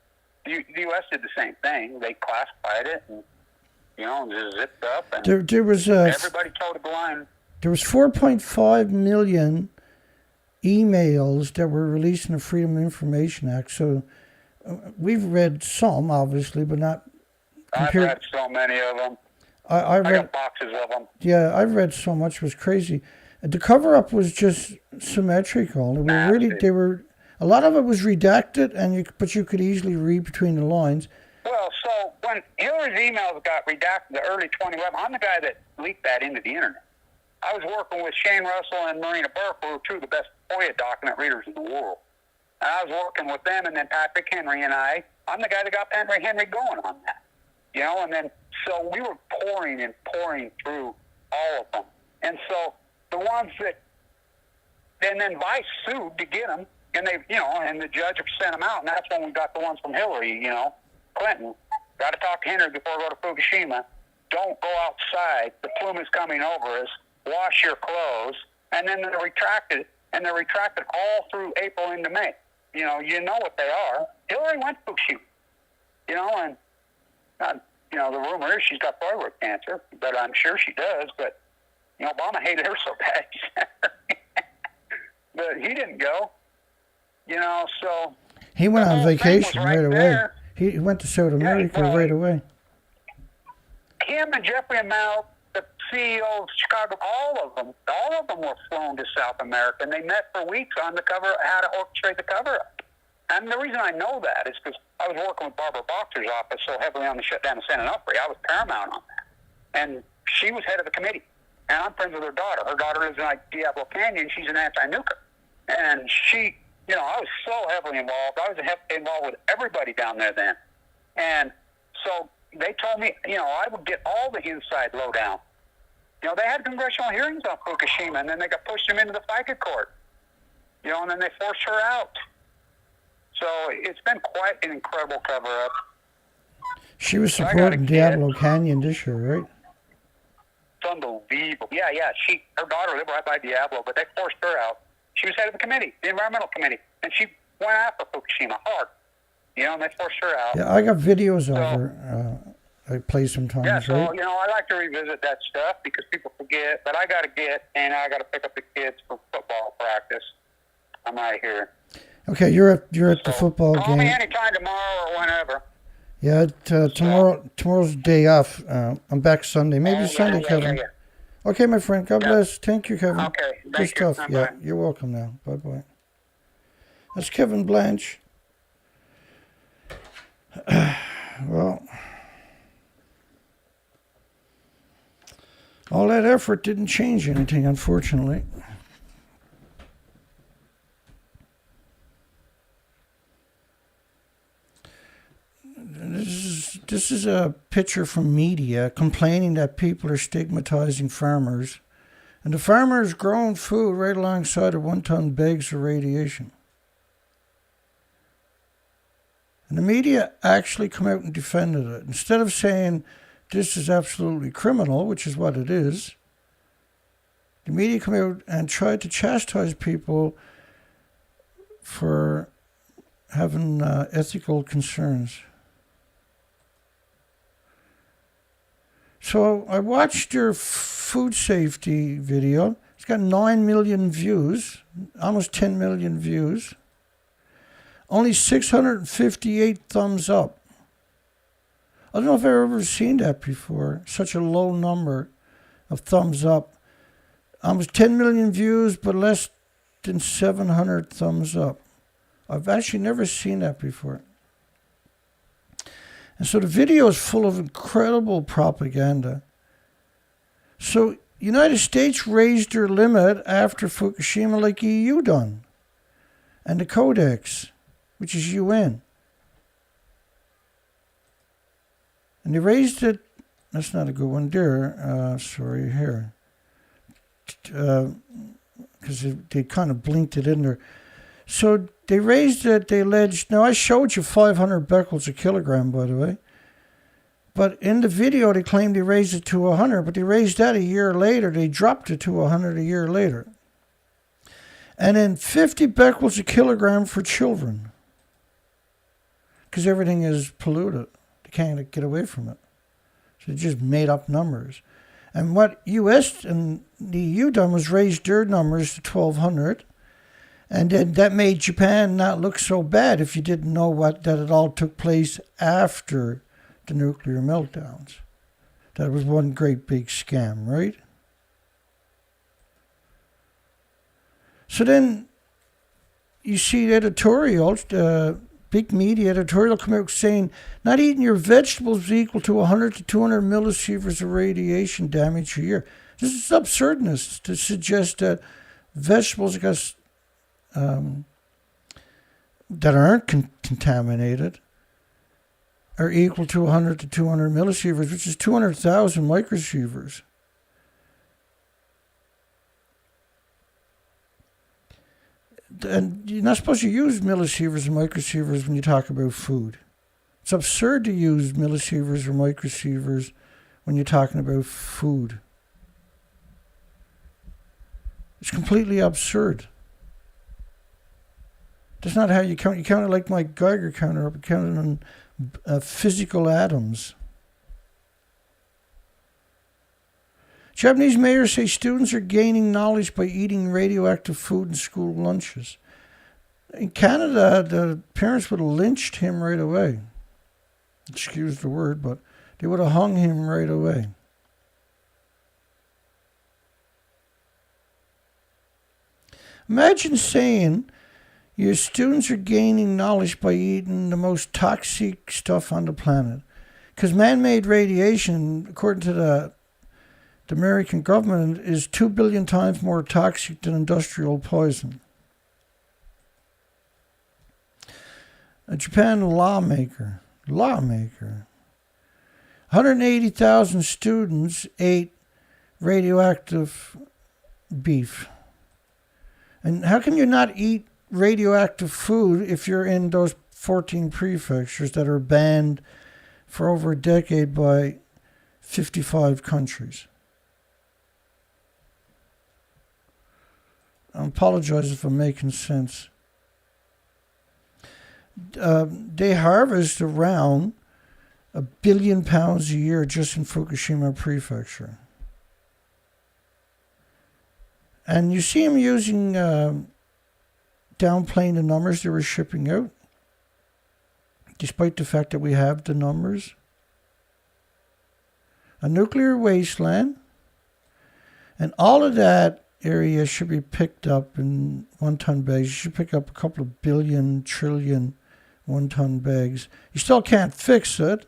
the U.S. did the same thing. They classified it and, just zipped up. And there was everybody toed the line. There was 4.5 million emails that were released in the Freedom of Information Act. So we've read some, obviously, but not... I've read so many of them. I got boxes of them. Yeah, I've read so much. It was crazy. The cover-up was just symmetrical. They were a lot of it was redacted, but you could easily read between the lines. Well, so when Hillary's emails got redacted in early 2011, I'm the guy that leaked that into the internet. I was working with Shane Russell and Marina Burke, who were 2 of the best FOIA document readers in the world. And I was working with them, and then Patrick Henry and I'm the guy that got Patrick Henry going on that. And then, so we were pouring through all of them. And so the ones that, and then Vice sued to get them, and they, and the judge sent them out, and that's when we got the ones from Hillary, Clinton. Got to talk to Henry before we go to Fukushima. Don't go outside. The plume is coming over us. Wash your clothes. And then they're retracted, and they're retracted all through April into May. You know what they are. Hillary went to Fukushima, and the rumor is she's got thyroid cancer, but I'm sure she does. But Obama hated her so bad, but he didn't go. So he went on vacation right away. He went to South America right away. Him and Jeffrey Amell, the CEO of Chicago, all of them were flown to South America, and they met for weeks on the cover, how to orchestrate the cover-up. And the reason I know that is because I was working with Barbara Boxer's office so heavily on the shutdown of San Onofre. I was paramount on that. And she was head of the committee, and I'm friends with her daughter. Her daughter lives in like Diablo Canyon. She's an anti-nuker, and she, I was so heavily involved. I was involved with everybody down there then, and so they told me, I would get all the inside lowdown. They had congressional hearings on Fukushima, and then they got pushed him into the FICA court, and then they forced her out. So it's been quite an incredible cover-up. She was supporting Diablo Canyon this year, right? It's unbelievable. Yeah. Her daughter lived right by Diablo, but they forced her out. She was head of the committee, the environmental committee, and she went after Fukushima hard. And they forced her out. Yeah, I got videos of her. I play sometimes. Yeah, so right? I like to revisit that stuff because people forget. But I got to I got to pick up the kids for football practice. I'm out of here. Okay, you're at the football game. Call me anytime tomorrow or whenever. Yeah, tomorrow's day off. I'm back Sunday. Maybe Sunday, Kevin. Yeah. Okay, my friend. God bless. Thank you, Kevin. Okay, good stuff. Yeah, you're welcome now. Bye-bye. That's Kevin Blanche. Well, all that effort didn't change anything, unfortunately. This is a picture from media complaining that people are stigmatizing farmers, and the farmers growing food right alongside of 1-ton bags of radiation. And the media actually come out and defended it. Instead of saying this is absolutely criminal, which is what it is, the media come out and tried to chastise people for having ethical concerns. So I watched your food safety video. It's got 9 million views, almost 10 million views. Only 658 thumbs up. I don't know if I've ever seen that before. Such a low number of thumbs up. Almost 10 million views, but less than 700 thumbs up. I've actually never seen that before. And so the video is full of incredible propaganda. So United States raised their limit after Fukushima like EU done. And the Codex, which is UN. And they raised it, that's not a good one there, sorry, here. Because they kind of blinked it in there. So they raised it, they alleged, now I showed you 500 becquerels a kilogram, by the way. But in the video, they claimed they raised it to 100, but they raised that a year later. They dropped it to 100 a year later. And then 50 becquerels a kilogram for children. Because everything is polluted. They can't get away from it. So they just made up numbers. And what US and the EU done was raise their numbers to 1,200. And then that made Japan not look so bad if you didn't know that it all took place after the nuclear meltdowns. That was one great big scam, right? So then you see the editorial, big media editorial come out saying not eating your vegetables is equal to 100 to 200 millisieverts of radiation damage a year. This is absurdness to suggest that vegetables that aren't contaminated are equal to 100 to 200 millisieverts, which is 200,000 microsieverts. And you're not supposed to use millisieverts and microsieverts when you talk about food. It's absurd to use millisieverts or microsieverts when you're talking about food. It's completely absurd. That's not how you count. You count it like my Geiger counter, but count it on physical atoms. Japanese mayors say students are gaining knowledge by eating radioactive food in school lunches. In Canada, the parents would have lynched him right away. Excuse the word, but they would have hung him right away. Imagine saying your students are gaining knowledge by eating the most toxic stuff on the planet. Because man-made radiation, according to the the American government is 2 billion times more toxic than industrial poison. A Japan lawmaker, 180,000 students ate radioactive beef. And how can you not eat radioactive food if you're in those 14 prefectures that are banned for over a decade by 55 countries? I apologize if I'm making sense. They harvest around 1 billion pounds a year just in Fukushima prefecture. And you see them using, downplaying the numbers they were shipping out, despite the fact that we have the numbers. A nuclear wasteland, and all of that area should be picked up in 1-ton bags. You should pick up a couple of billion, trillion 1-ton bags. You still can't fix it.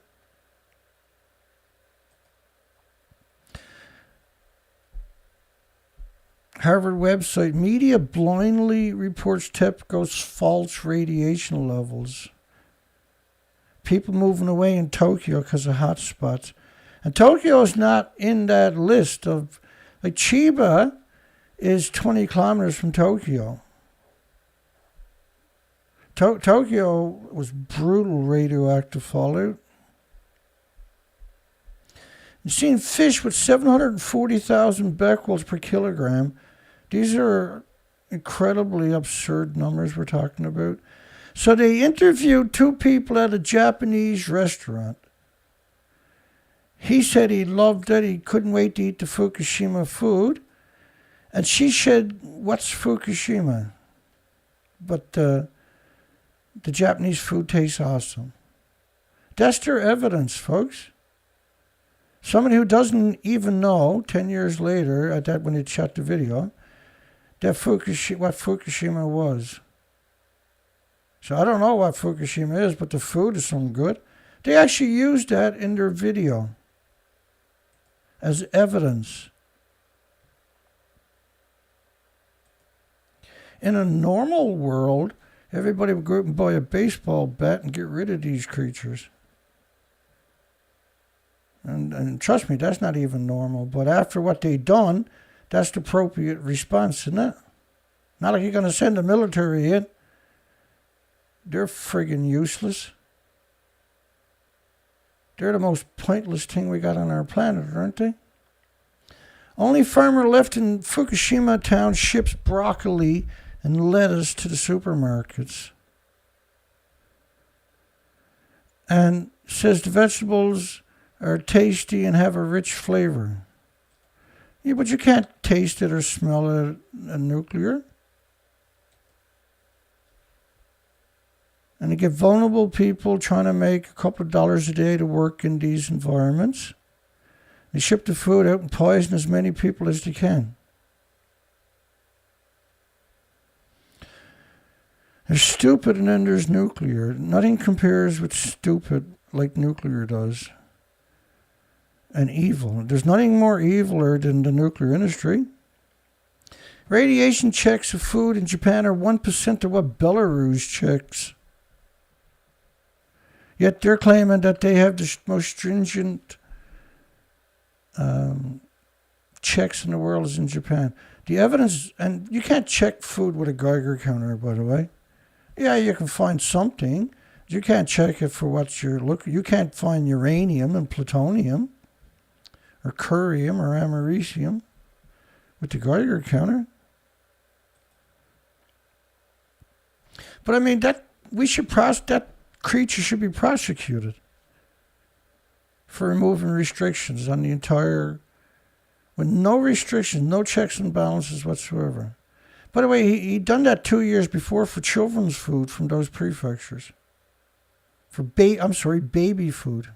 Harvard website, media blindly reports TEPCO's false radiation levels. People moving away in Tokyo because of hotspots. And Tokyo is not in that list of, like, Chiba is 20 kilometers from Tokyo. Tokyo was brutal radioactive fallout. You've seen fish with 740,000 becquerels per kilogram. These are incredibly absurd numbers we're talking about. So they interviewed 2 people at a Japanese restaurant. He said he loved it. He couldn't wait to eat the Fukushima food. And she said, "What's Fukushima?" But the Japanese food tastes awesome. That's their evidence, folks. Somebody who doesn't even know 10 years later, at that when they shot the video, that what Fukushima was. So I don't know what Fukushima is, but the food is some good. They actually used that in their video as evidence. In a normal world, everybody would go out and buy a baseball bat and get rid of these creatures. And trust me, that's not even normal. But after what they've done, that's the appropriate response, isn't it? Not like you're going to send the military in. They're friggin' useless. They're the most pointless thing we got on our planet, aren't they? Only farmer left in Fukushima town ships broccoli and lettuce to the supermarkets. And says the vegetables are tasty and have a rich flavor. Yeah, but you can't taste it or smell it in nuclear. And to get vulnerable people trying to make a couple of dollars a day to work in these environments. They ship the food out and poison as many people as they can. There's stupid and then there's nuclear. Nothing compares with stupid like nuclear does. And evil. There's nothing more eviler than the nuclear industry. Radiation checks of food in Japan are 1% of what Belarus checks. Yet they're claiming that they have the most stringent checks in the world is in Japan. The evidence, and you can't check food with a Geiger counter, by the way. Yeah, you can find something. You can't check it for what you're looking. You can't find uranium and plutonium, or curium or americium with the Geiger counter. But I mean that creature should be prosecuted for removing restrictions on the entire, with no restrictions, no checks and balances whatsoever. By the way, he'd done that 2 years before for children's food from those prefectures. For baby food.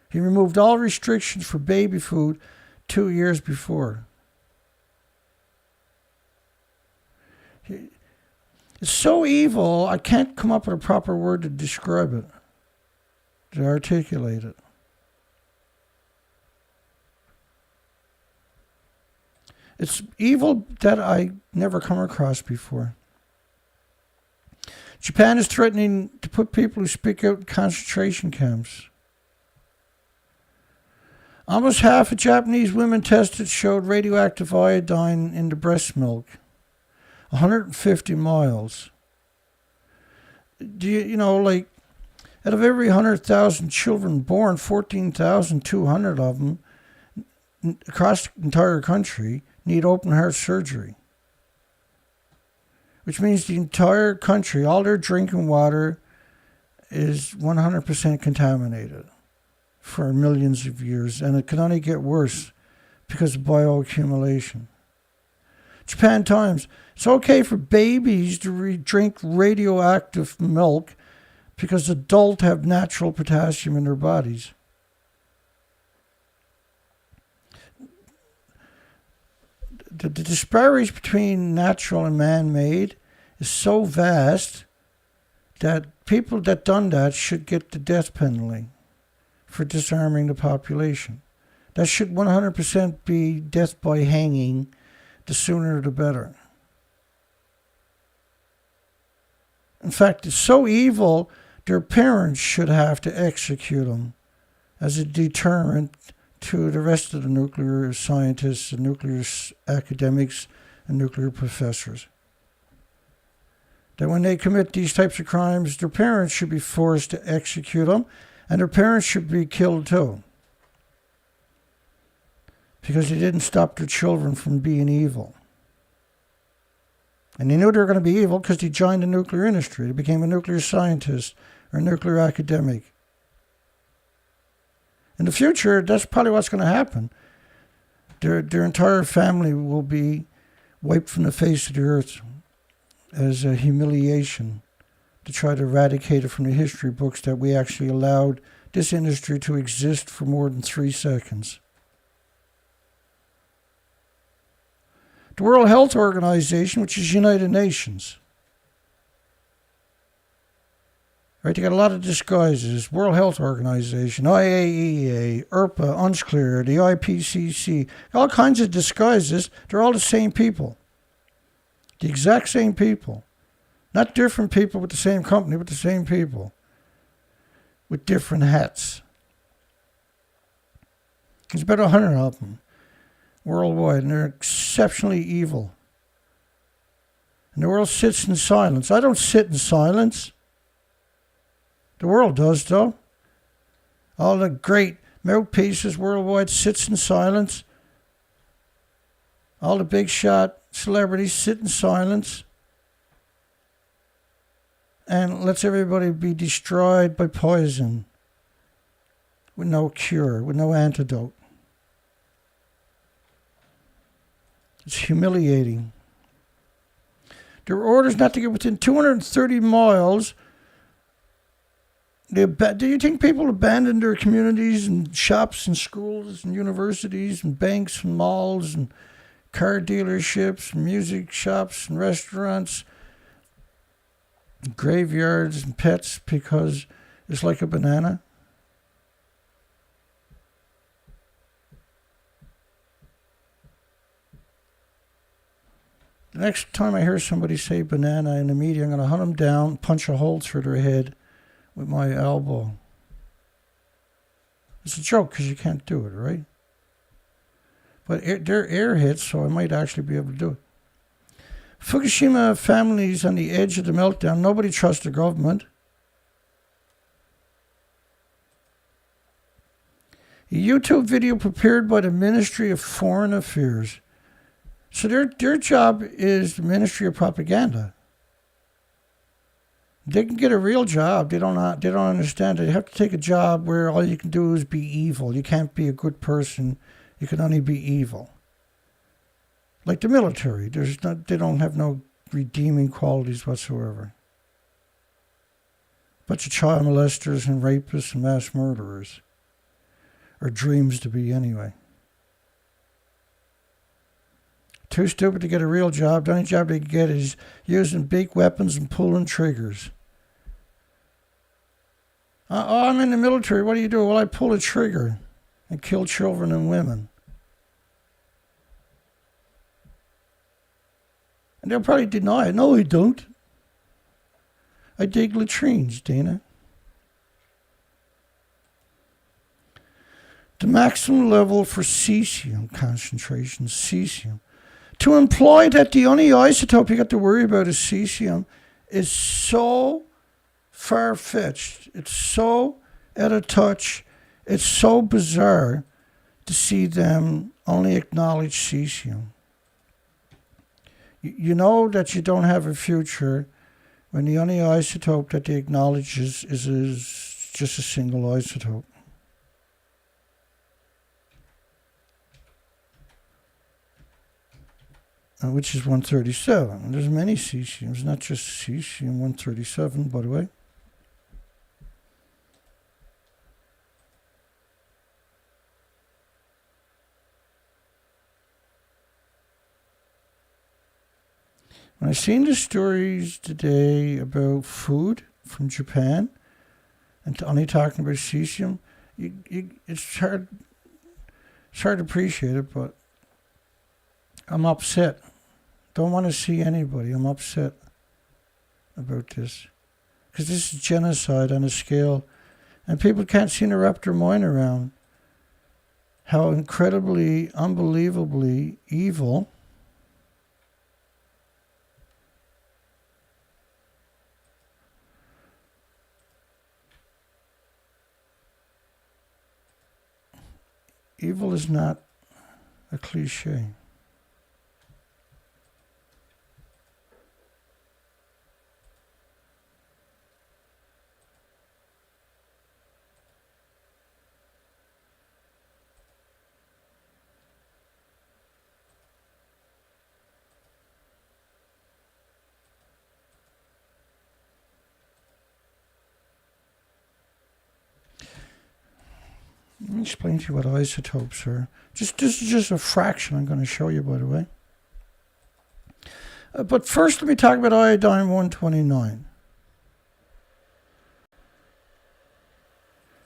He removed all restrictions for baby food 2 years before. It's so evil, I can't come up with a proper word to describe it, to articulate it. It's evil that I never come across before. Japan is threatening to put people who speak out in concentration camps. Almost half of Japanese women tested showed radioactive iodine in the breast milk. 150 miles. Do you know, like, out of every 100,000 children born, 14,200 of them across the entire country need open heart surgery. Which means the entire country, all their drinking water is 100% contaminated for millions of years. And it can only get worse because of bioaccumulation. Japan Times. It's okay for babies to drink radioactive milk because adults have natural potassium in their bodies. The disparity between natural and man-made is so vast that people that done that should get the death penalty for disarming the population. That should 100% be death by hanging. The sooner the better. In fact, it's so evil, their parents should have to execute them as a deterrent to the rest of the nuclear scientists and nuclear academics and nuclear professors. That when they commit these types of crimes, their parents should be forced to execute them, and their parents should be killed too. Because they didn't stop their children from being evil. And they knew they were going to be evil because they joined the nuclear industry. They became a nuclear scientist or a nuclear academic. In the future, that's probably what's going to happen. Their entire family will be wiped from the face of the earth as a humiliation to try to eradicate it from the history books that we actually allowed this industry to exist for more than 3 seconds. The World Health Organization, which is United Nations. Right, they got a lot of disguises. World Health Organization, IAEA, ERPA, UNSCLEAR, the IPCC, all kinds of disguises. They're all the same people. The exact same people. Not different people with the same company, but the same people. With different hats. There's about 100 of them. Worldwide, and they're exceptionally evil. And the world sits in silence. I don't sit in silence. The world does, though. All the great mouthpieces worldwide sits in silence. All the big shot celebrities sit in silence. And lets everybody be destroyed by poison. With no cure, with no antidote. It's humiliating. There were orders not to get within 230 miles. Do you think people abandon their communities and shops and schools and universities and banks and malls and car dealerships and music shops and restaurants and graveyards and pets because it's like a banana? The next time I hear somebody say banana in the media, I'm going to hunt them down, punch a hole through their head with my elbow. It's a joke because you can't do it, right? But they're airheads, so I might actually be able to do it. Fukushima families on the edge of the meltdown. Nobody trusts the government. A YouTube video prepared by the Ministry of Foreign Affairs. So their job is the Ministry of Propaganda. They can get a real job. They don't understand it. They have to take a job where all you can do is be evil. You can't be a good person. You can only be evil. Like the military. They don't have no redeeming qualities whatsoever. Bunch of child molesters and rapists and mass murderers. Or dreams to be anyway. Too stupid to get a real job. The only job they can get is using big weapons and pulling triggers. I'm in the military. What do you do? Well, I pull a trigger and kill children and women. And they'll probably deny it. No, I don't. I dig latrines, Dana. The maximum level for cesium concentration, cesium. To imply that the only isotope you got to worry about is cesium is so far-fetched. It's so out of touch. It's so bizarre to see them only acknowledge cesium. You know that you don't have a future when the only isotope that they acknowledge is just a single isotope. Which is 137. There's many cesiums, not just cesium-137, by the way. When I seen the stories today about food from Japan, and only talking about cesium, it's hard to appreciate it, but I'm upset. Don't want to see anybody. I'm upset about this. Because this is genocide on a scale, and people can't seem to wrap their mind around how incredibly, unbelievably evil evil is not a cliche. Let me explain to you what isotopes are. This is just a fraction I'm going to show you, by the way. But first, let me talk about iodine-129.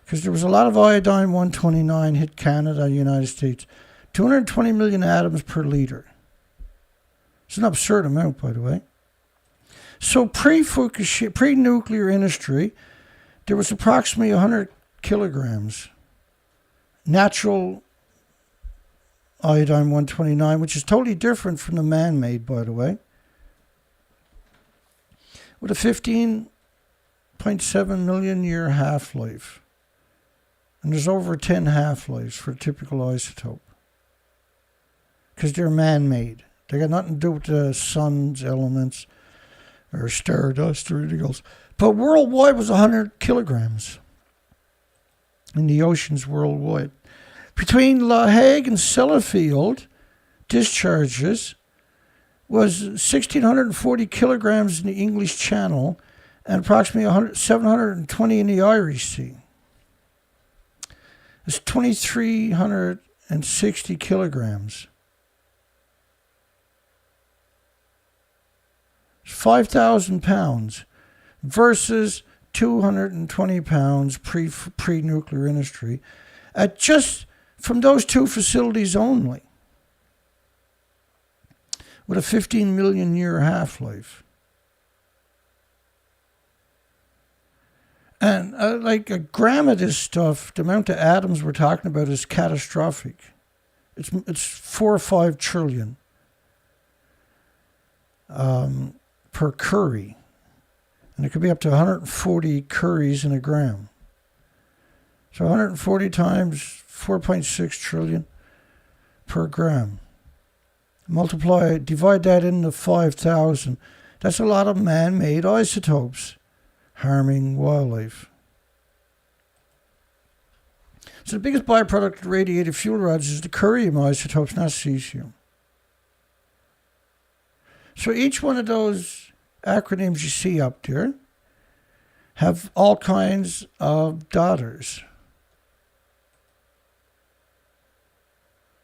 Because there was a lot of iodine-129 hit Canada and the United States. 220 million atoms per liter. It's an absurd amount, by the way. So pre-Fukushima, pre-nuclear industry, there was approximately 100 kilograms. Natural iodine-129, which is totally different from the man-made, by the way, with a 15.7 million year half-life. And there's over 10 half-lives for a typical isotope. Because they're man-made. They got nothing to do with the sun's elements or stardust or anything else. But worldwide was 100 kilograms. In the oceans worldwide. Between La Hague and Sellafield, discharges was 1,640 kilograms in the English Channel and approximately 720 in the Irish Sea. It's 2,360 kilograms. It's 5,000 pounds versus 220 pounds pre-nuclear industry at just from those two facilities only with a 15 million year half-life. And like a gram of this stuff, the amount of atoms we're talking about is catastrophic. It's 4 or 5 trillion per curry. And it could be up to 140 curries in a gram. So 140 times 4.6 trillion per gram. Divide that into 5,000. That's a lot of man-made isotopes harming wildlife. So the biggest byproduct of radiated fuel rods is the curium isotopes, not cesium. So each one of those acronyms you see up there have all kinds of daughters.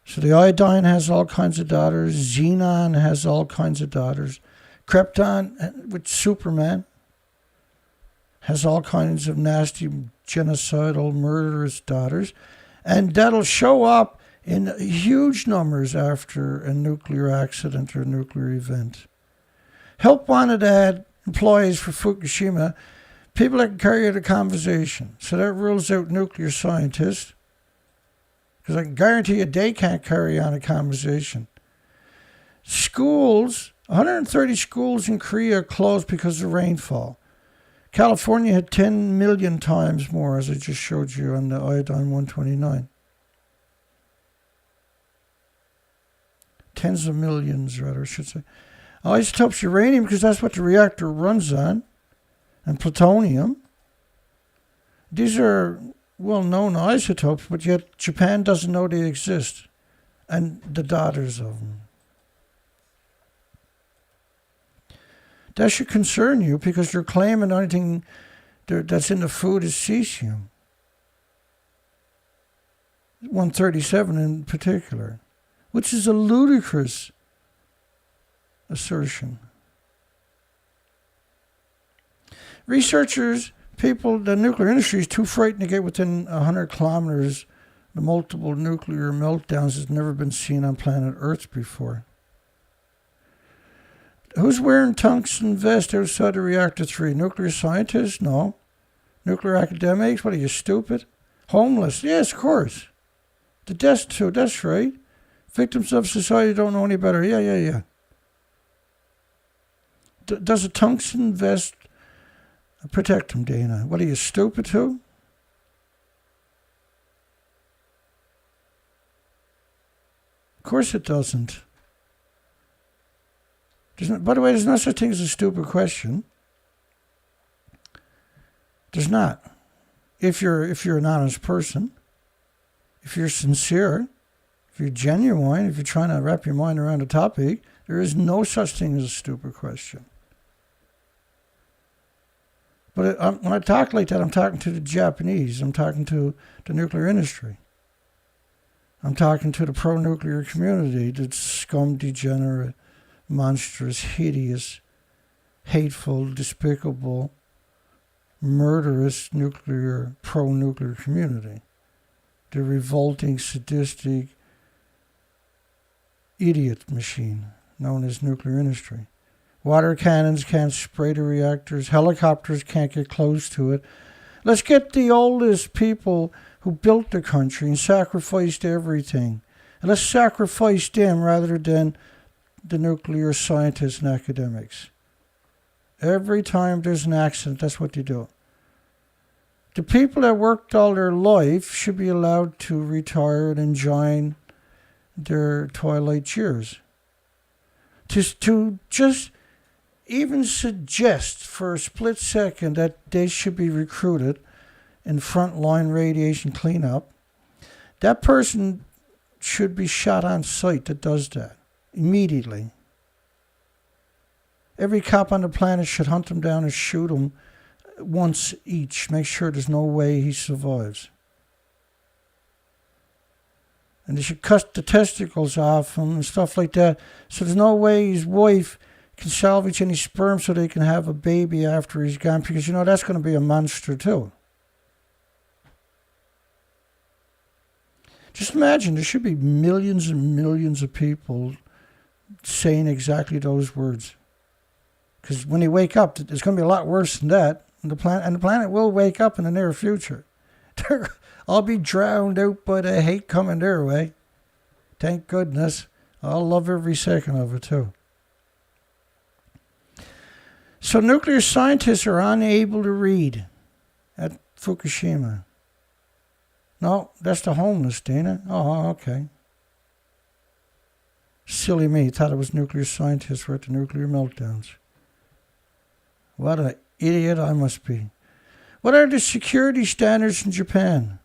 So the iodine has all kinds of daughters. Xenon has all kinds of daughters. Krypton, which Superman, has all kinds of nasty, genocidal, murderous daughters. And that'll show up in huge numbers after a nuclear accident or a nuclear event. Help wanted to add employees for Fukushima, people that can carry out a conversation. So that rules out nuclear scientists, because I can guarantee you they can't carry on a conversation. Schools, 130 schools in Korea closed because of rainfall. California had 10 million times more, as I just showed you on the iodine 129. Tens of millions, rather, I should say. Isotopes uranium, because that's what the reactor runs on, and plutonium. These are well-known isotopes, but yet Japan doesn't know they exist, and the daughters of them. That should concern you, because you're claiming anything that's in the food is cesium. 137 in particular, which is a ludicrous assertion. Researchers, people, the nuclear industry is too frightened to get within 100 kilometers. The multiple nuclear meltdowns has never been seen on planet Earth before. Who's wearing tungsten vest outside of Reactor 3? Nuclear scientists? No. Nuclear academics? What are you, stupid? Homeless? Yes, of course. The destitute, that's right. Victims of society don't know any better. Yeah. Does a tungsten vest protect them, Dana? What are you, stupid too? Of course it doesn't. By the way, there's no such thing as a stupid question. There's not. If you're an honest person, if you're sincere, if you're genuine, if you're trying to wrap your mind around a topic, there is no such thing as a stupid question. But when I talk like that, I'm talking to the Japanese. I'm talking to the nuclear industry. I'm talking to the pro-nuclear community, the scum, degenerate, monstrous, hideous, hateful, despicable, murderous nuclear, pro-nuclear community. The revolting, sadistic, idiot machine known as nuclear industry. Water cannons can't spray the reactors. Helicopters can't get close to it. Let's get the oldest people who built the country and sacrificed everything. And let's sacrifice them rather than the nuclear scientists and academics. Every time there's an accident, that's what they do. The people that worked all their life should be allowed to retire and enjoy their twilight years. To just even suggest for a split second that they should be recruited in frontline radiation cleanup, that person should be shot on sight that does that immediately. Every cop on the planet should hunt him down and shoot him once each. Make sure there's no way he survives. And they should cut the testicles off him and stuff like that. So there's no way his wife can salvage any sperm so they can have a baby after he's gone. Because, that's going to be a monster too. Just imagine, there should be millions and millions of people saying exactly those words. Because when they wake up, it's going to be a lot worse than that. And the planet will wake up in the near future. I'll be drowned out by the hate coming their way. Thank goodness. I'll love every second of it too. So nuclear scientists are unable to read at Fukushima. No, that's the homeless, Dana. Oh, okay. Silly me. Thought it was nuclear scientists were at the nuclear meltdowns. What an idiot I must be. What are the security standards in Japan?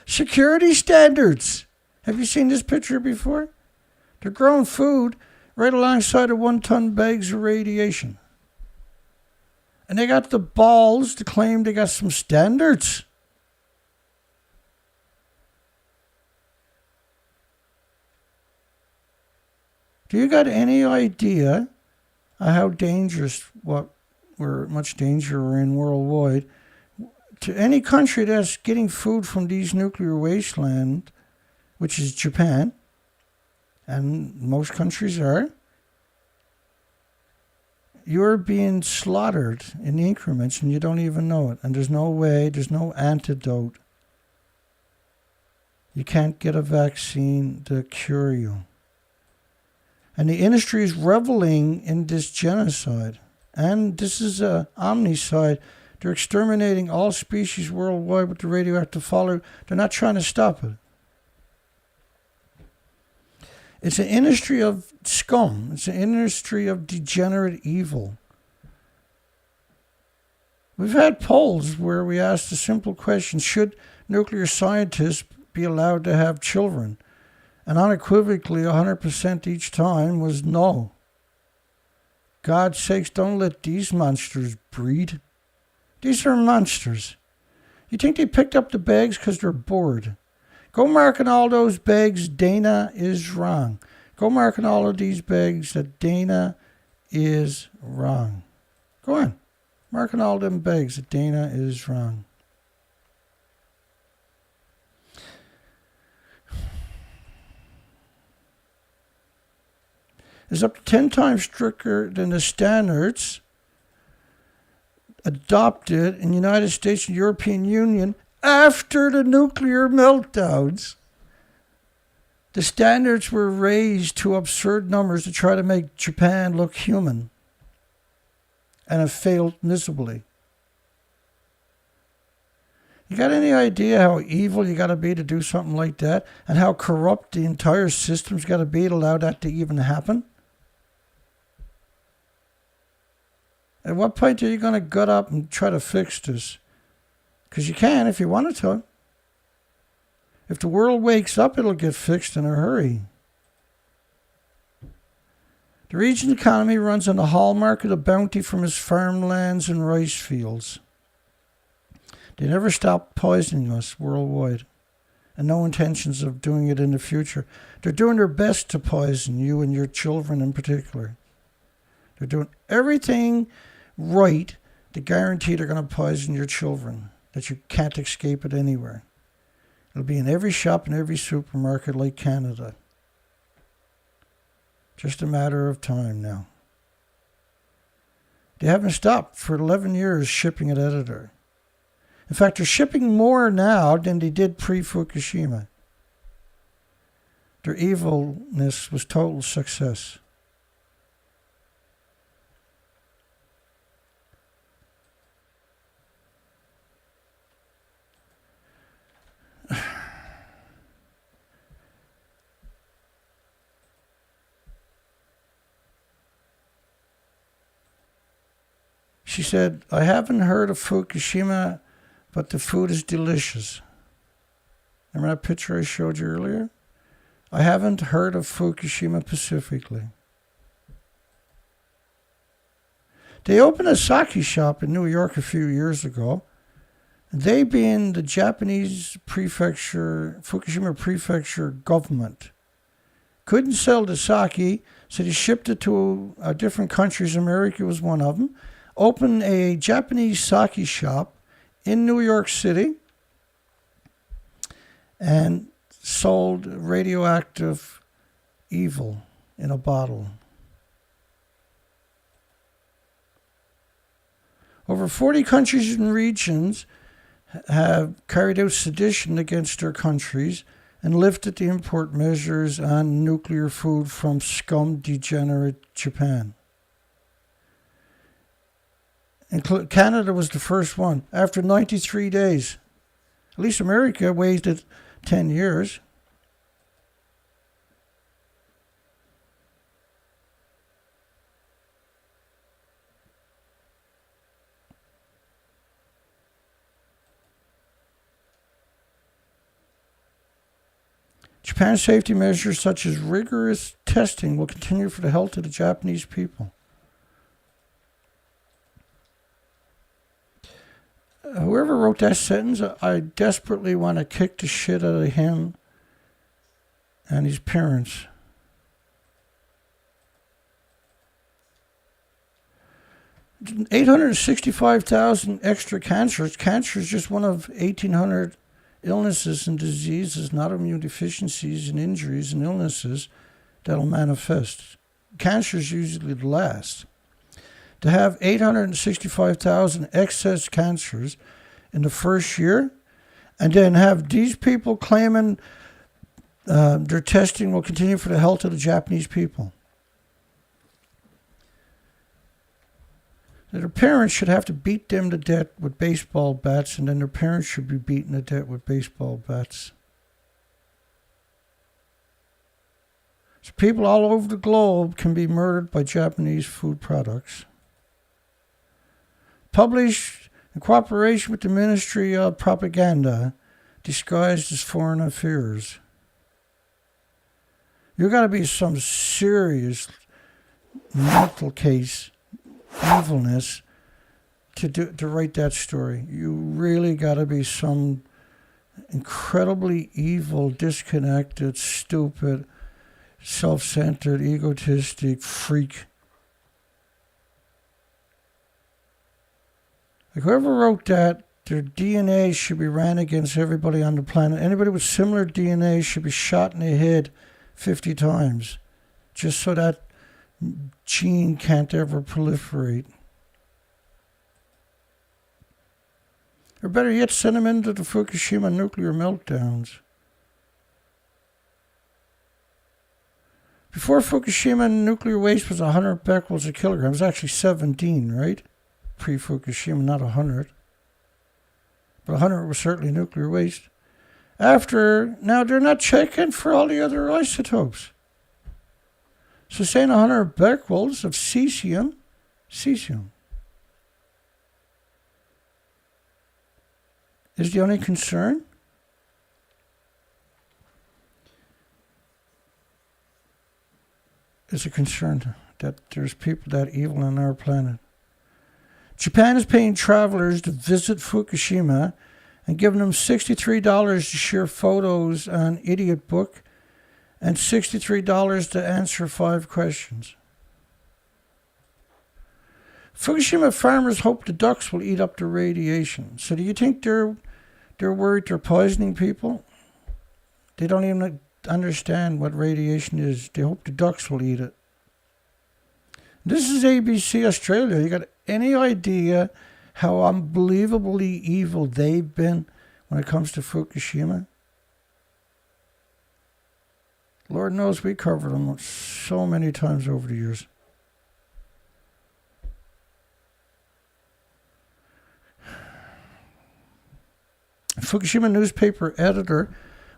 Security standards. Have you seen this picture before? They're growing food right alongside of 1-ton bags of radiation. And they got the balls to claim they got some standards. Do you got any idea how dangerous, much danger we're in worldwide, to any country that's getting food from these nuclear wasteland, which is Japan, and most countries are, you're being slaughtered in increments and you don't even know it. And there's no way, there's no antidote. You can't get a vaccine to cure you. And the industry is reveling in this genocide. And this is a omnicide. They're exterminating all species worldwide with the radioactive fallout. They're not trying to stop it. It's an industry of scum. It's an industry of degenerate evil. We've had polls where we asked a simple question: should nuclear scientists be allowed to have children? And unequivocally, 100% each time was no. God's sakes, don't let these monsters breed. These are monsters. You think they picked up the bags because they're bored? Go mark on all those bags, Dana is wrong. Go mark on all of these bags that Dana is wrong. Go on. Mark on all them bags that Dana is wrong. Is up to 10 times stricter than the standards adopted in the United States and European Union after the nuclear meltdowns. The standards were raised to absurd numbers to try to make Japan look human, and have failed miserably. You got any idea how evil you got to be to do something like that, and how corrupt the entire system's got to be to allow that to even happen? At what point are you going to gut up and try to fix this? Because you can if you wanted to. If the world wakes up, it'll get fixed in a hurry. The region's economy runs on the hallmark of the bounty from its farmlands and rice fields. They never stop poisoning us worldwide, and no intentions of doing it in the future. They're doing their best to poison you and your children in particular. They're doing everything right to guarantee they're going to poison your children, that you can't escape it anywhere. It'll be in every shop and every supermarket like Canada. Just a matter of time now. They haven't stopped for 11 years shipping it editor. In fact, they're shipping more now than they did pre-Fukushima. Their evilness was total success. She said, I haven't heard of Fukushima, but the food is delicious. Remember that picture I showed you earlier? I haven't heard of Fukushima specifically. They opened a sake shop in New York a few years ago. They being the Japanese prefecture, Fukushima prefecture government, couldn't sell the sake, so they shipped it to different countries. America was one of them. Opened a Japanese sake shop in New York City and sold radioactive evil in a bottle. Over 40 countries and regions have carried out sedition against their countries and lifted the import measures on nuclear food from scum degenerate Japan. And Canada was the first one after 93 days. At least America waited 10 years. Japan's safety measures such as rigorous testing will continue for the health of the Japanese people. Whoever wrote that sentence, I desperately want to kick the shit out of him and his parents. $865,000 extra cancers. Cancer is just one of 1,800 illnesses and diseases, not immune deficiencies and injuries and illnesses that'll manifest. Cancer is usually the last. to have 865,000 excess cancers in the first year, and then have these people claiming their testing will continue for the health of the Japanese people. Their parents should have to beat them to death with baseball bats, and then their parents should be beaten to death with baseball bats. So people all over the globe can be murdered by Japanese food products. Published in cooperation with the Ministry of Propaganda, disguised as foreign affairs. You got to be some serious mental case, evilness, to write that story. You really got to be some incredibly evil, disconnected, stupid, self-centered, egotistic freak. Like whoever wrote that, their DNA should be ran against everybody on the planet. Anybody with similar DNA should be shot in the head 50 times, just so that gene can't ever proliferate. Or better yet, send them into the Fukushima nuclear meltdowns. Before Fukushima, nuclear waste was 100 becquerels a kilogram. It was actually 17, right? Pre-Fukushima, not 100. But 100 was certainly nuclear waste. After, now they're not checking for all the other isotopes. So saying 100 becquerels of cesium is the only concern. It's a concern that there's people that evil on our planet. Japan is paying travelers to visit Fukushima and giving them $63 to share photos on Idiot Book and $63 to answer 5 questions. Fukushima farmers hope the ducks will eat up the radiation. So do you think they're worried they're poisoning people? They don't even understand what radiation is. They hope the ducks will eat it. This is ABC Australia. You got any idea how unbelievably evil they've been when it comes to Fukushima? Lord knows we covered them so many times over the years. Fukushima newspaper editor,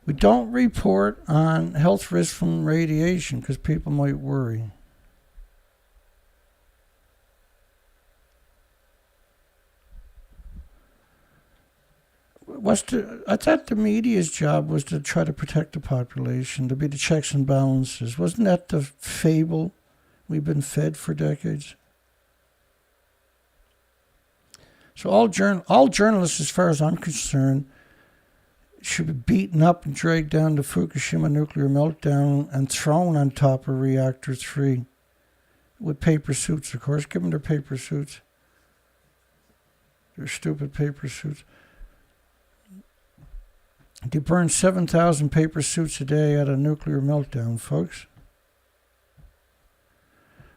we don't report on health risks from radiation because people might worry. I thought the media's job was to try to protect the population, to be the checks and balances. Wasn't that the fable we've been fed for decades? So all journalists, as far as I'm concerned, should be beaten up and dragged down to Fukushima nuclear meltdown and thrown on top of reactor 3 with paper suits, of course. Give them their paper suits. Their stupid paper suits. They burn 7,000 paper suits a day at a nuclear meltdown, folks.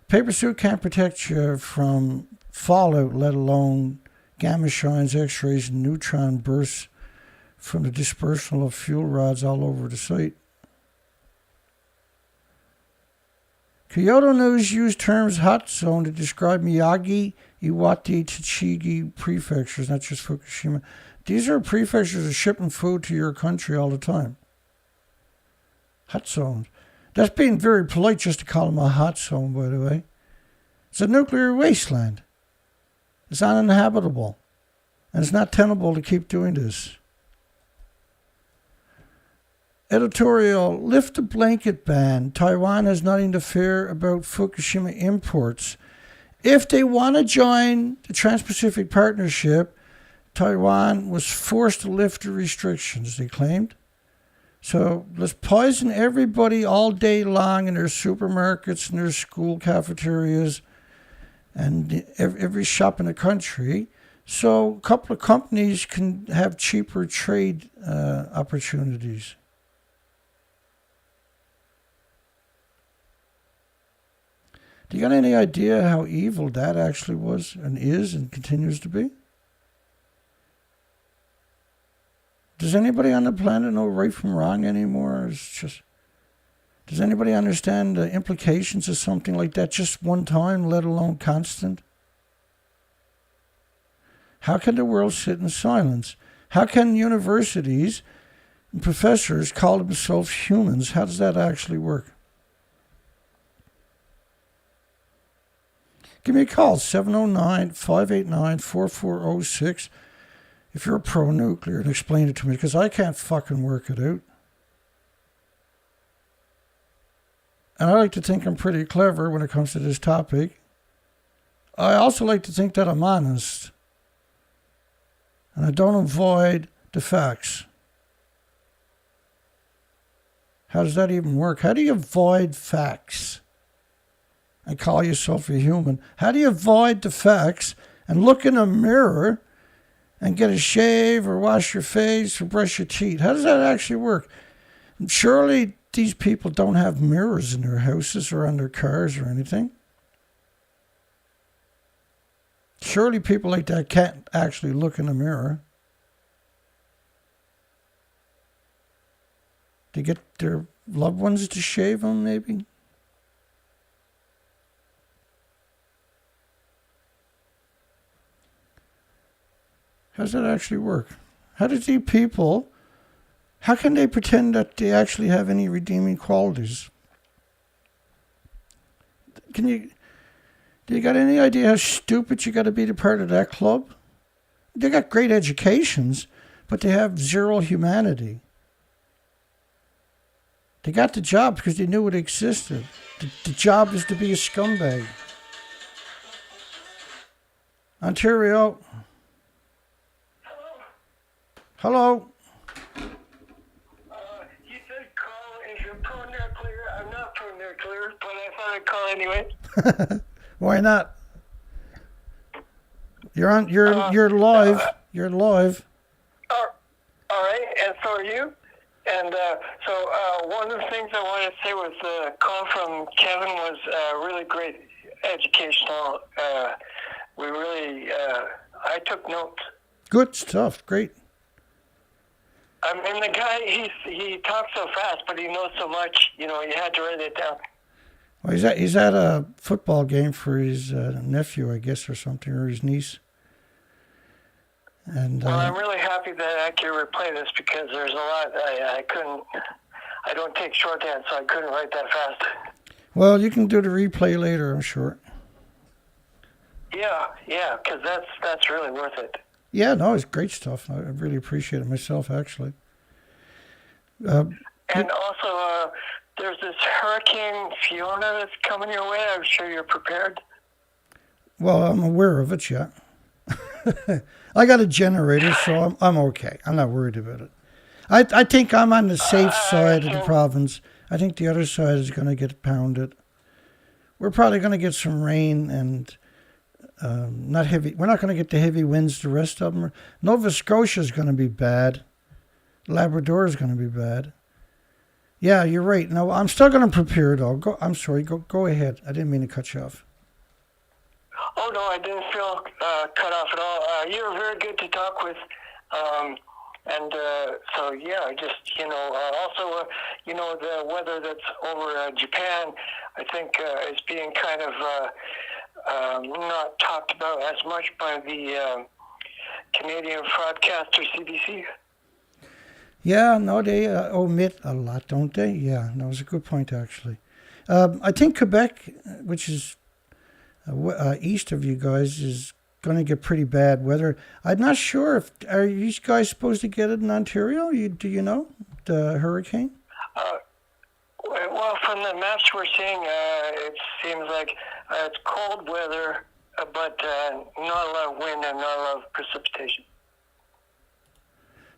Paper suit can't protect you from fallout, let alone gamma shines, X-rays, and neutron bursts from the dispersal of fuel rods all over the site. Kyoto News used terms hot zone to describe Miyagi, Iwate, Tochigi prefectures, not just Fukushima. These are prefectures that are shipping food to your country all the time. Hot zones. That's being very polite just to call them a hot zone, by the way. It's a nuclear wasteland. It's uninhabitable. And it's not tenable to keep doing this. Editorial, lift the blanket ban. Taiwan has nothing to fear about Fukushima imports. If they want to join the Trans-Pacific Partnership, Taiwan was forced to lift the restrictions, they claimed. So let's poison everybody all day long in their supermarkets and their school cafeterias and every shop in the country. So a couple of companies can have cheaper trade opportunities. Do you got any idea how evil that actually was and is and continues to be? Does anybody on the planet know right from wrong anymore? It's just, does anybody understand the implications of something like that just one time, let alone constant? How can the world sit in silence? How can universities and professors call themselves humans? How does that actually work? Give me a call, 709-589-4406. If you're a pro-nuclear, and explain it to me, because I can't fucking work it out. And I like to think I'm pretty clever when it comes to this topic. I also like to think that I'm honest. And I don't avoid the facts. How does that even work? How do you avoid facts and call yourself a human? How do you avoid the facts and look in a mirror and get a shave or wash your face or brush your teeth? How does that actually work? Surely these people don't have mirrors in their houses or on their cars or anything. Surely people like that can't actually look in a mirror. They get their loved ones to shave them, maybe? How does that actually work? How do these people, how can they pretend that they actually have any redeeming qualities? Do you got any idea how stupid you got to be to part of that club? They got great educations, but they have zero humanity. They got the job because they knew it existed. The job is to be a scumbag. Ontario. Hello. You said call if you're pro-nuclear. I'm not pro-nuclear, but I thought I'd call anyway. Why not? You're on. You're live. You're live. All right, and so are you. And so one of the things I wanted to say was the call from Kevin was really great, educational. We really, I took notes. Good stuff. Great. I mean, the guy, he talks so fast, but he knows so much. You know, you had to write it down. Well, he's at a football game for his nephew, I guess, or something, or his niece. And well, I'm really happy that I can replay this because there's a lot I couldn't. I don't take shorthand, so I couldn't write that fast. Well, you can do the replay later, I'm sure. Yeah, because that's really worth it. Yeah, no, it's great stuff. I really appreciate it myself, actually. And also, there's this Hurricane Fiona that's coming your way. I'm sure you're prepared. Well, I'm aware of it, yeah. I got a generator, so I'm okay. I'm not worried about it. I think I'm on the safe side of the province. I think the other side is going to get pounded. We're probably going to get some rain and not heavy. We're not going to get the heavy winds the rest of them are. Nova Scotia is going to be bad. Labrador is going to be bad. Yeah, you're right. No, I'm still going to prepare, though. I'm sorry. Go ahead. I didn't mean to cut you off. Oh, no, I didn't feel cut off at all. You were very good to talk with. So, yeah, I just, also, the weather that's over Japan, I think is being kind of not talked about as much by the Canadian broadcaster CBC. Yeah, no, they omit a lot, don't they? Yeah, no, it's a good point, actually. I think Quebec, which is east of you guys, is going to get pretty bad weather. I'm not sure are you guys supposed to get it in Ontario? Do you know the hurricane? Well, from the maps we're seeing, it seems like it's cold weather, but not a lot of wind and not a lot of precipitation.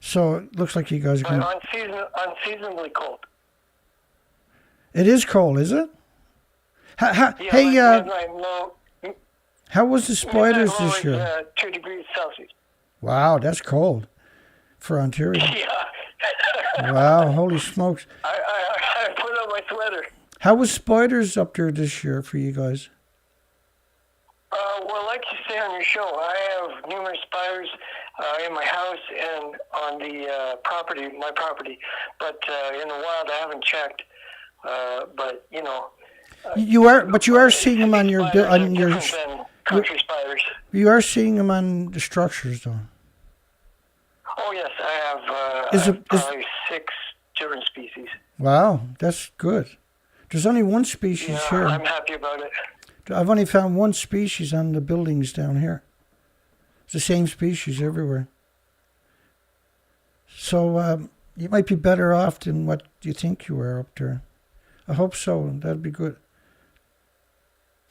So it looks like you guys are going unseasonably cold. It is cold, is it? How was the spiders this year? 2 degrees Celsius. Wow, that's cold for Ontario. Yeah. Wow, holy smokes. I put on my sweater. How was spiders up there this year for you guys? your show. I have numerous spiders in my house and on the my property, but in the wild I haven't checked. But you are seeing them on your country spiders. You are seeing them on the structures, though. Oh yes, I have probably 6 different species. Wow, that's good. There's only one species here. I'm happy about it. I've only found one species on the buildings down here. It's the same species everywhere. So you might be better off than what you think you are up there. I hope so. That'd be good.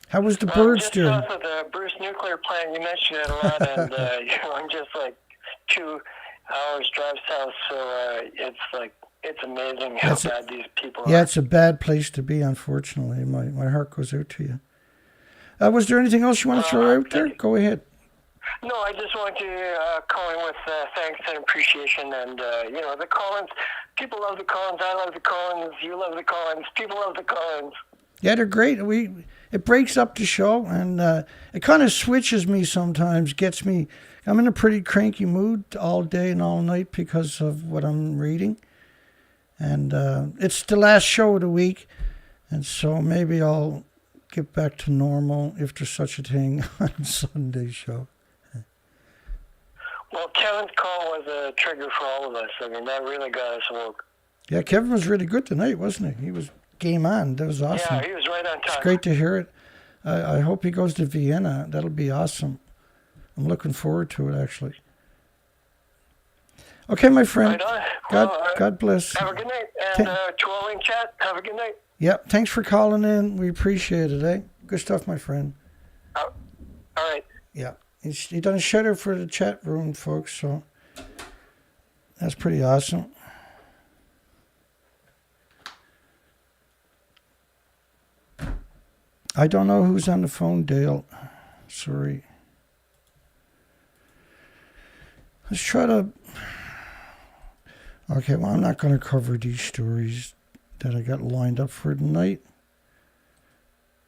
How was the birds doing? Just south of the Bruce nuclear plant, you mentioned it a lot, and I'm just like 2 hours drive south, so it's amazing how bad these people are. Yeah, it's a bad place to be, unfortunately. My heart goes out to you. Was there anything else you want to throw out there? Go ahead. No, I just want to call in with thanks and appreciation, and the Collins. People love the Collins. I love the Collins. You love the Collins. People love the Collins. Yeah, they're great. It breaks up the show, and it kind of switches me sometimes. Gets me. I'm in a pretty cranky mood all day and all night because of what I'm reading, and it's the last show of the week, and so maybe I'll get back to normal if there's such a thing on Sunday's show. Well, Kevin's call was a trigger for all of us. I mean, that really got us woke. Yeah, Kevin was really good tonight, wasn't he? He was game on. That was awesome. Yeah, he was right on time. It's great to hear it. I hope he goes to Vienna. That'll be awesome. I'm looking forward to it, actually. Okay, my friend. Right on. God bless. Have a good night. And to all in chat, have a good night. Yeah, thanks for calling in. We appreciate it, eh? Good stuff, my friend. All right. Yeah. He done a shutter for the chat room, folks, so that's pretty awesome. I don't know who's on the phone, Dale. Sorry. Let's try to... Okay, well, I'm not going to cover these stories that I got lined up for tonight.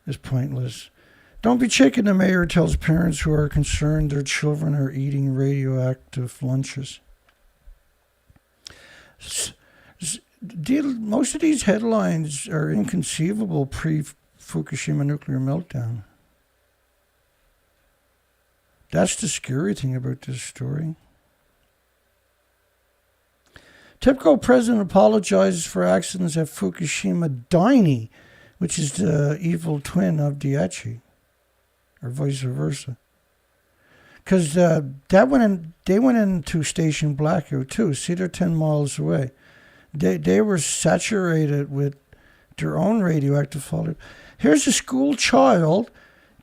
It's pointless. Don't be chicken, the mayor tells parents who are concerned their children are eating radioactive lunches. Most of these headlines are inconceivable pre-Fukushima nuclear meltdown. That's the scary thing about this story. TEPCO president apologizes for accidents at Fukushima Daini, which is the evil twin of Daiichi, or vice versa. Because they went into station blackout too. See, they're 10 miles away. They were saturated with their own radioactive fallout. Here's a school child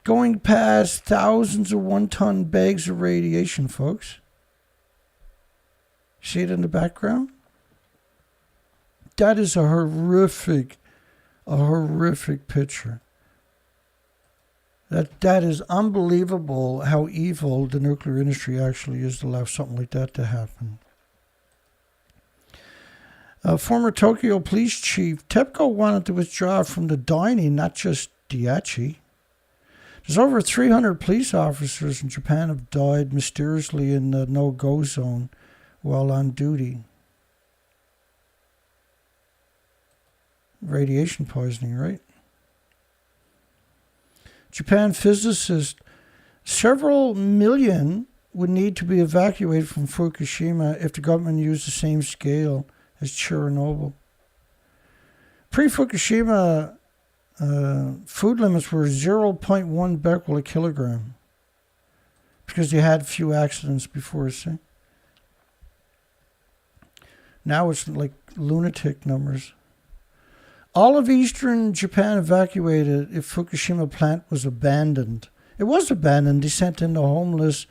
going past thousands of one-ton bags of radiation, folks. See it in the background? That is a horrific picture. That is unbelievable how evil the nuclear industry actually is to allow something like that to happen. Former Tokyo police chief TEPCO wanted to withdraw from the Daini, not just Daiichi. There's over 300 police officers in Japan have died mysteriously in the no-go zone while on duty. Radiation poisoning, right? Japan physicists, several million would need to be evacuated from Fukushima if the government used the same scale as Chernobyl. Pre-Fukushima, food limits were 0.1 becquerel a kilogram because they had few accidents before, see? Now it's like lunatic numbers. All of eastern Japan evacuated if Fukushima plant was abandoned. It was abandoned. They sent in the homeless,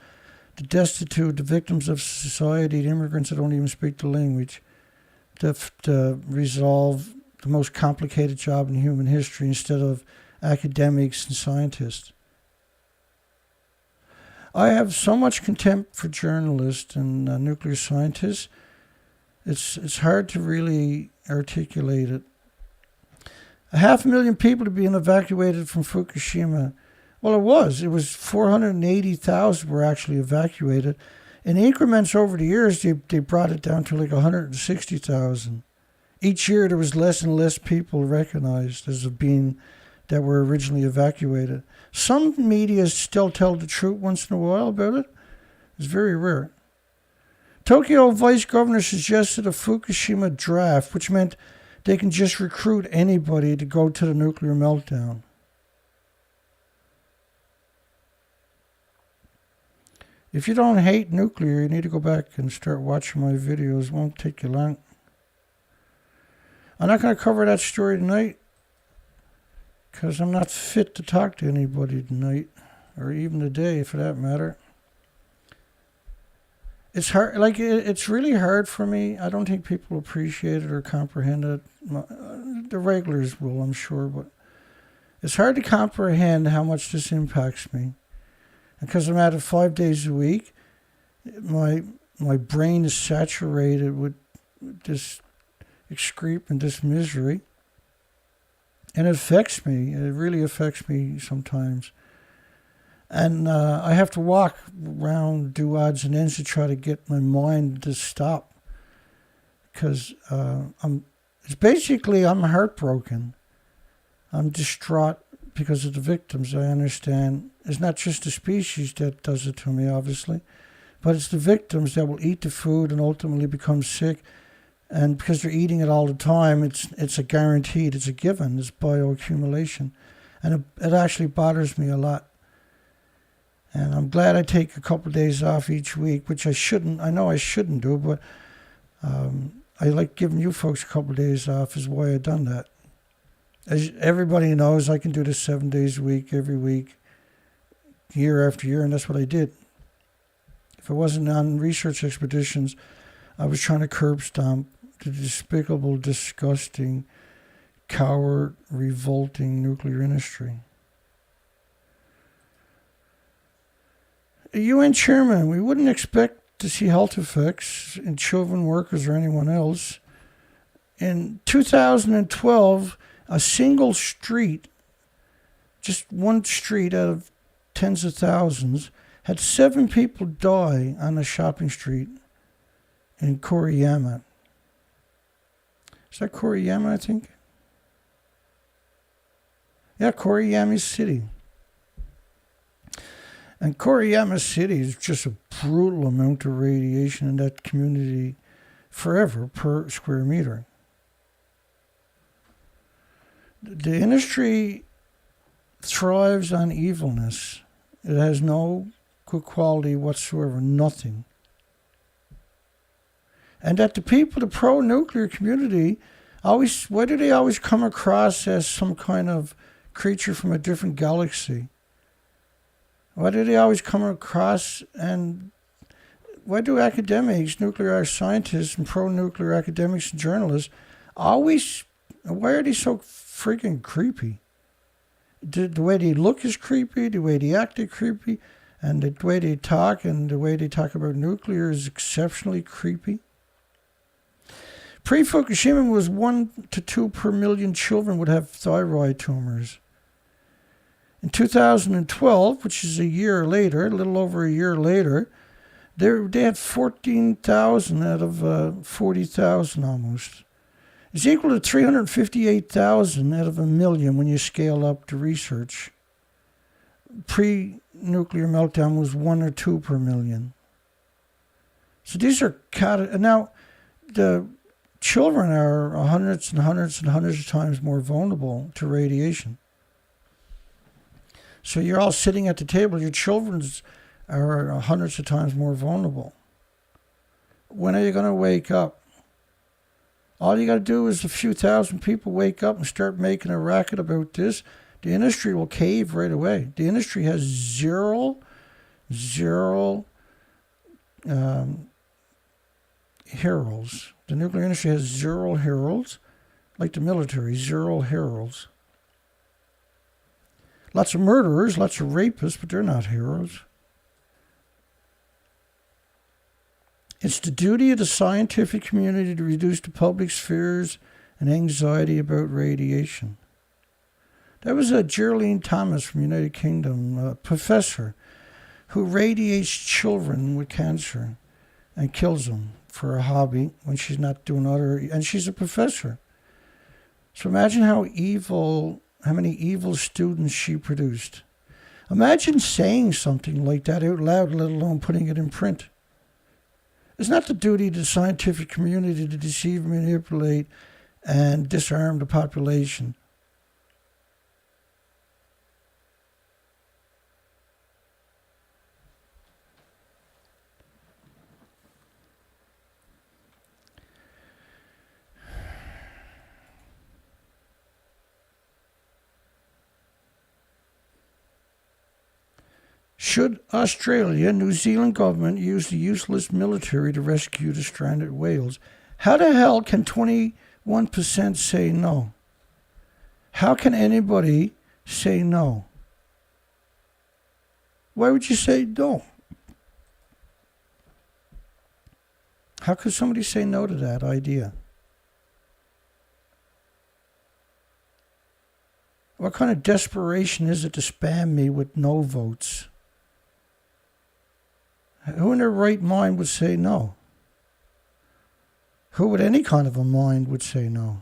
the destitute, the victims of society, the immigrants that don't even speak the language to resolve the most complicated job in human history instead of academics and scientists. I have so much contempt for journalists and nuclear scientists. It's hard to really articulate it. 500,000 people are being evacuated from Fukushima. Well, it was. It was 480,000 were actually evacuated. In increments over the years, they brought it down to like 160,000. Each year, there was less and less people recognized as being that were originally evacuated. Some media still tell the truth once in a while about it. It's very rare. Tokyo Vice Governor suggested a Fukushima draft, which meant they can just recruit anybody to go to the nuclear meltdown. If you don't hate nuclear, you need to go back and start watching my videos. It won't take you long. I'm not going to cover that story tonight because I'm not fit to talk to anybody tonight, or even today for that matter. It's hard, like it's really hard for me. I don't think people appreciate it or comprehend it. The regulars will, I'm sure, but it's hard to comprehend how much this impacts me. Because I'm at it 5 days a week, my brain is saturated with this excrete and this misery. And it affects me. It really affects me sometimes. And I have to walk around, do odds and ends to try to get my mind to stop. Because I'm heartbroken. I'm distraught because of the victims. I understand it's not just the species that does it to me, obviously, but it's the victims that will eat the food and ultimately become sick. And because they're eating it all the time, it's a guaranteed, it's a given, it's bioaccumulation. And it actually bothers me a lot. And I'm glad I take a couple of days off each week, which I shouldn't. I know I shouldn't do, but I like giving you folks a couple of days off is why I've done that. As everybody knows, I can do this 7 days a week, every week, year after year, and that's what I did. If I wasn't on research expeditions, I was trying to curb stomp the despicable, disgusting, coward, revolting nuclear industry. A UN chairman, we wouldn't expect to see health effects in children, workers, or anyone else. In 2012, a single street, just one street out of tens of thousands, had 7 people die on a shopping street in Koriyama. Is that Koriyama, I think? Yeah, Koriyama City. And Koriyama City is just a brutal amount of radiation in that community forever per square meter. The industry thrives on evilness. It has no good quality whatsoever, nothing. And that the people, the pro-nuclear community, why do they always come across as some kind of creature from a different galaxy? Why do they always come across, and why do academics, nuclear scientists and pro-nuclear academics and journalists why are they so freaking creepy? The way they look is creepy, the way they act is creepy, and the way they talk and the way they talk about nuclear is exceptionally creepy. Pre-Fukushima was 1 to 2 per million children would have thyroid tumors. In 2012, which is a year later, a little over a year later, they had 14,000 out of 40,000 almost. It's equal to 358,000 out of a million when you scale up the research. Pre-nuclear meltdown was 1 or 2 per million. So these are now the children are hundreds and hundreds and hundreds of times more vulnerable to radiation. So you're all sitting at the table. Your children are hundreds of times more vulnerable. When are you going to wake up? All you got to do is a few thousand people wake up and start making a racket about this. The industry will cave right away. The industry has zero heralds. The nuclear industry has 0 heralds, like the military, 0 heralds. Lots of murderers, lots of rapists, but they're not heroes. It's the duty of the scientific community to reduce the public's fears and anxiety about radiation. That was a Geraldine Thomas from United Kingdom, a professor who radiates children with cancer and kills them for a hobby when she's not doing other, and she's a professor. So imagine how many evil students she produced. Imagine saying something like that out loud, let alone putting it in print. It's not the duty of the scientific community to deceive, manipulate, and disarm the population. Should Australia, New Zealand government use the useless military to rescue the stranded whales? How the hell can 21% say no? How can anybody say no? Why would you say no? How could somebody say no to that idea? What kind of desperation is it to spam me with no votes? Who in their right mind would say no? Who with any kind of a mind would say no?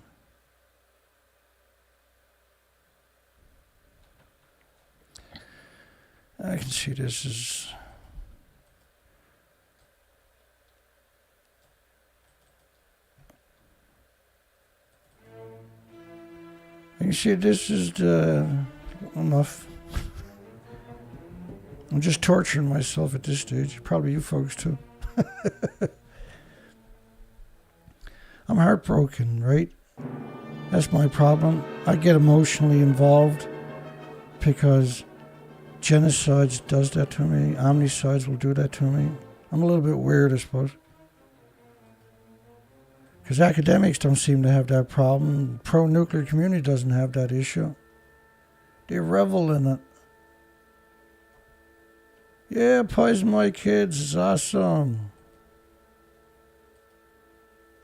I can see this is... I can see this is enough. I'm just torturing myself at this stage. Probably you folks too. I'm heartbroken, right? That's my problem. I get emotionally involved because genocides does that to me. Omnicides will do that to me. I'm a little bit weird, I suppose. Because academics don't seem to have that problem. Pro-nuclear community doesn't have that issue. They revel in it. Yeah, poison my kids is awesome.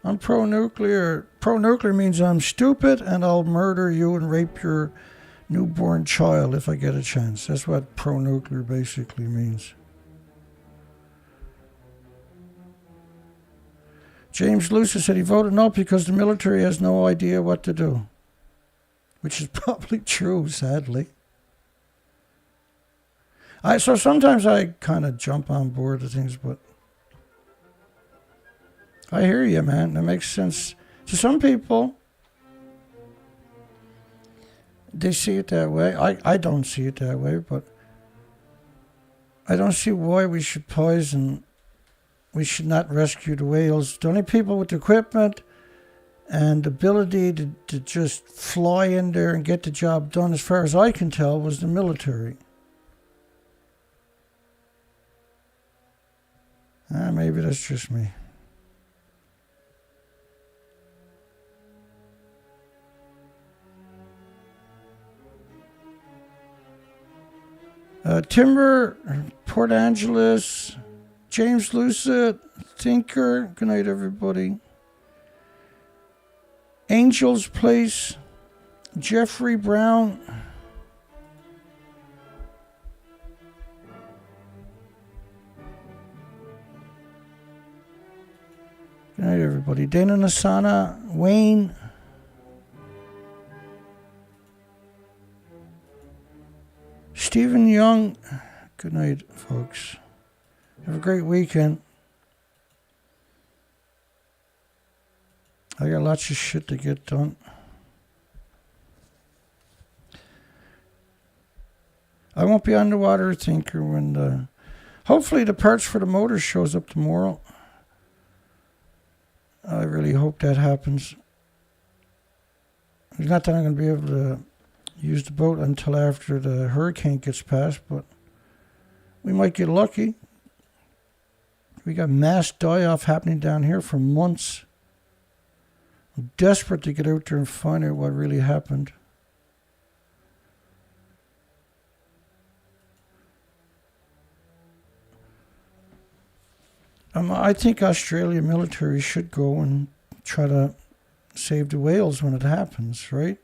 I'm pro-nuclear. Pro-nuclear means I'm stupid and I'll murder you and rape your newborn child if I get a chance. That's what pro-nuclear basically means. James Lucer said he voted no because the military has no idea what to do. Which is probably true, sadly. So sometimes I kind of jump on board with things, but I hear you, man. That makes sense. To some people, they see it that way. I don't see it that way, but I don't see why we should poison. We should not rescue the whales. The only people with equipment and ability to just fly in there and get the job done, as far as I can tell, was the military. Maybe that's just me. Timber, Port Angeles, James Lucid, Tinker. Good night, everybody. Angel's Place, Jeffrey Brown. Good night, everybody. Dana Nasana, Wayne. Stephen Young. Good night, folks. Have a great weekend. I got lots of shit to get done. I won't be on the water, Tinker, when hopefully the parts for the motor shows up tomorrow. I really hope that happens. It's not that I'm going to be able to use the boat until after the hurricane gets past, but we might get lucky. We got mass die-off happening down here for months. I'm desperate to get out there and find out what really happened. I think Australian military should go and try to save the whales when it happens, right?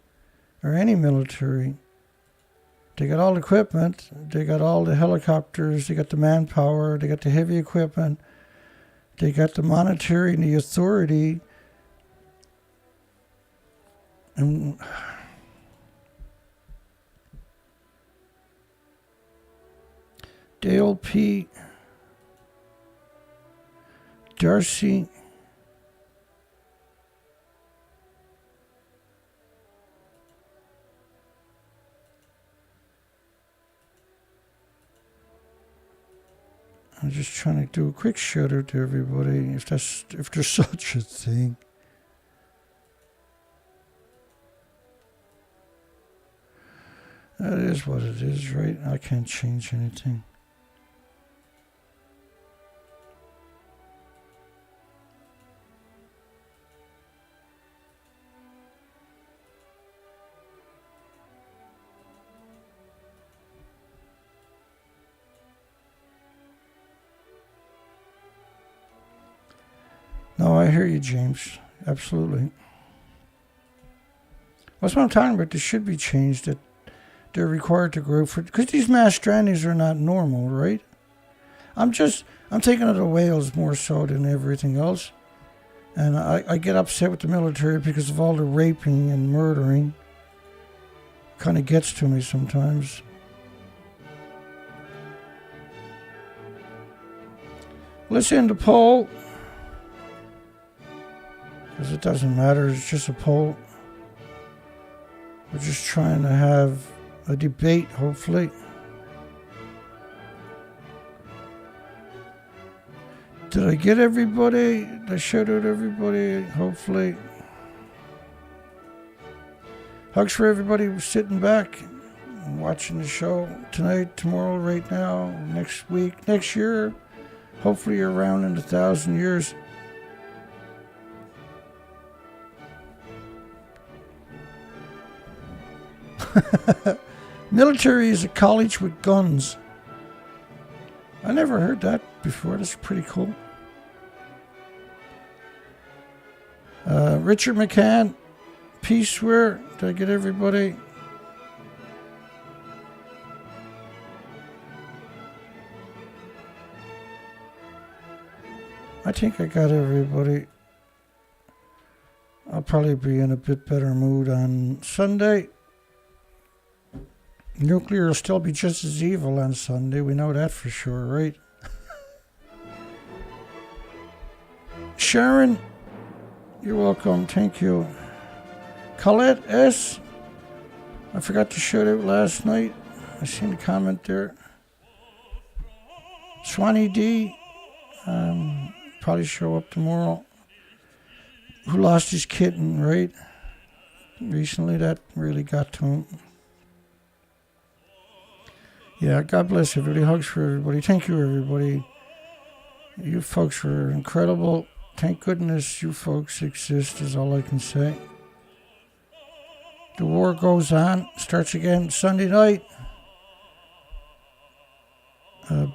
Or any military. They got all the equipment. They got all the helicopters. They got the manpower. They got the heavy equipment. They got the monetary and the authority. And Dale P. Darcy. I'm just trying to do a quick shout out to everybody, if there's such a thing. That is what it is, right? I can't change anything. No, I hear you, James. Absolutely. That's what I'm talking about. This should be changed. That they're required to grow for, because these mass strandings are not normal, right? I'm taking it to whales more so than everything else. And I get upset with the military because of all the raping and murdering. Kind of gets to me sometimes. Let's end the poll. Because it doesn't matter, it's just a poll. We're just trying to have a debate, hopefully. Did I get everybody? Did I shout out everybody? Hopefully. Hugs for everybody who's sitting back and watching the show tonight, tomorrow, right now, next week, next year. Hopefully you're around in 1,000 years. Military is a college with guns. I never heard that before. That's pretty cool. Richard McCann, Peaceware. Did I get everybody? I think I got everybody. I'll probably be in a bit better mood on Sunday. Nuclear will still be just as evil on Sunday. We know that for sure, right? Sharon, you're welcome. Thank you. Colette S. I forgot to shout out last night. I seen a comment there. Swanee D. Probably show up tomorrow. Who lost his kitten, right? Recently, that really got to him. Yeah, God bless everybody. Hugs for everybody. Thank you, everybody. You folks were incredible. Thank goodness you folks exist, is all I can say. The war goes on. Starts again Sunday night.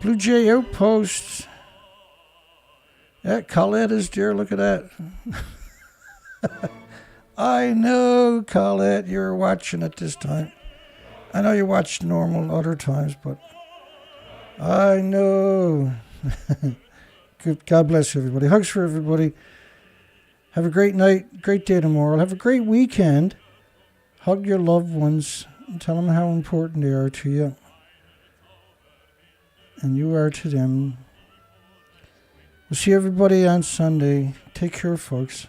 Blue Jay Outpost. Yeah, Colette is there. Look at that. I know, Colette, you're watching it this time. I know you watch normal other times, but I know. Good. God bless everybody. Hugs for everybody. Have a great night, great day tomorrow. Have a great weekend. Hug your loved ones and tell them how important they are to you. And you are to them. We'll see everybody on Sunday. Take care, folks.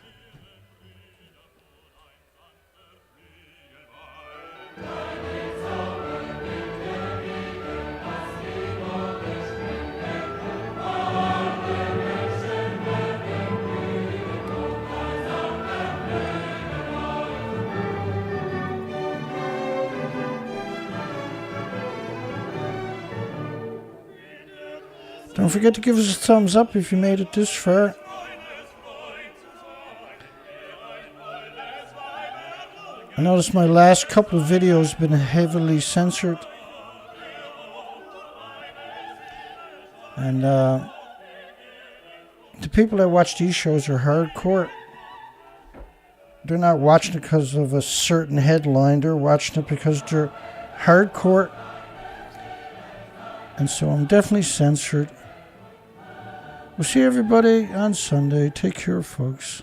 Don't forget to give us a thumbs up if you made it this far. I noticed my last couple of videos have been heavily censored. And the people that watch these shows are hardcore. They're not watching it because of a certain headline. They're watching it because they're hardcore. And so I'm definitely censored. We'll see everybody on Sunday. Take care, folks.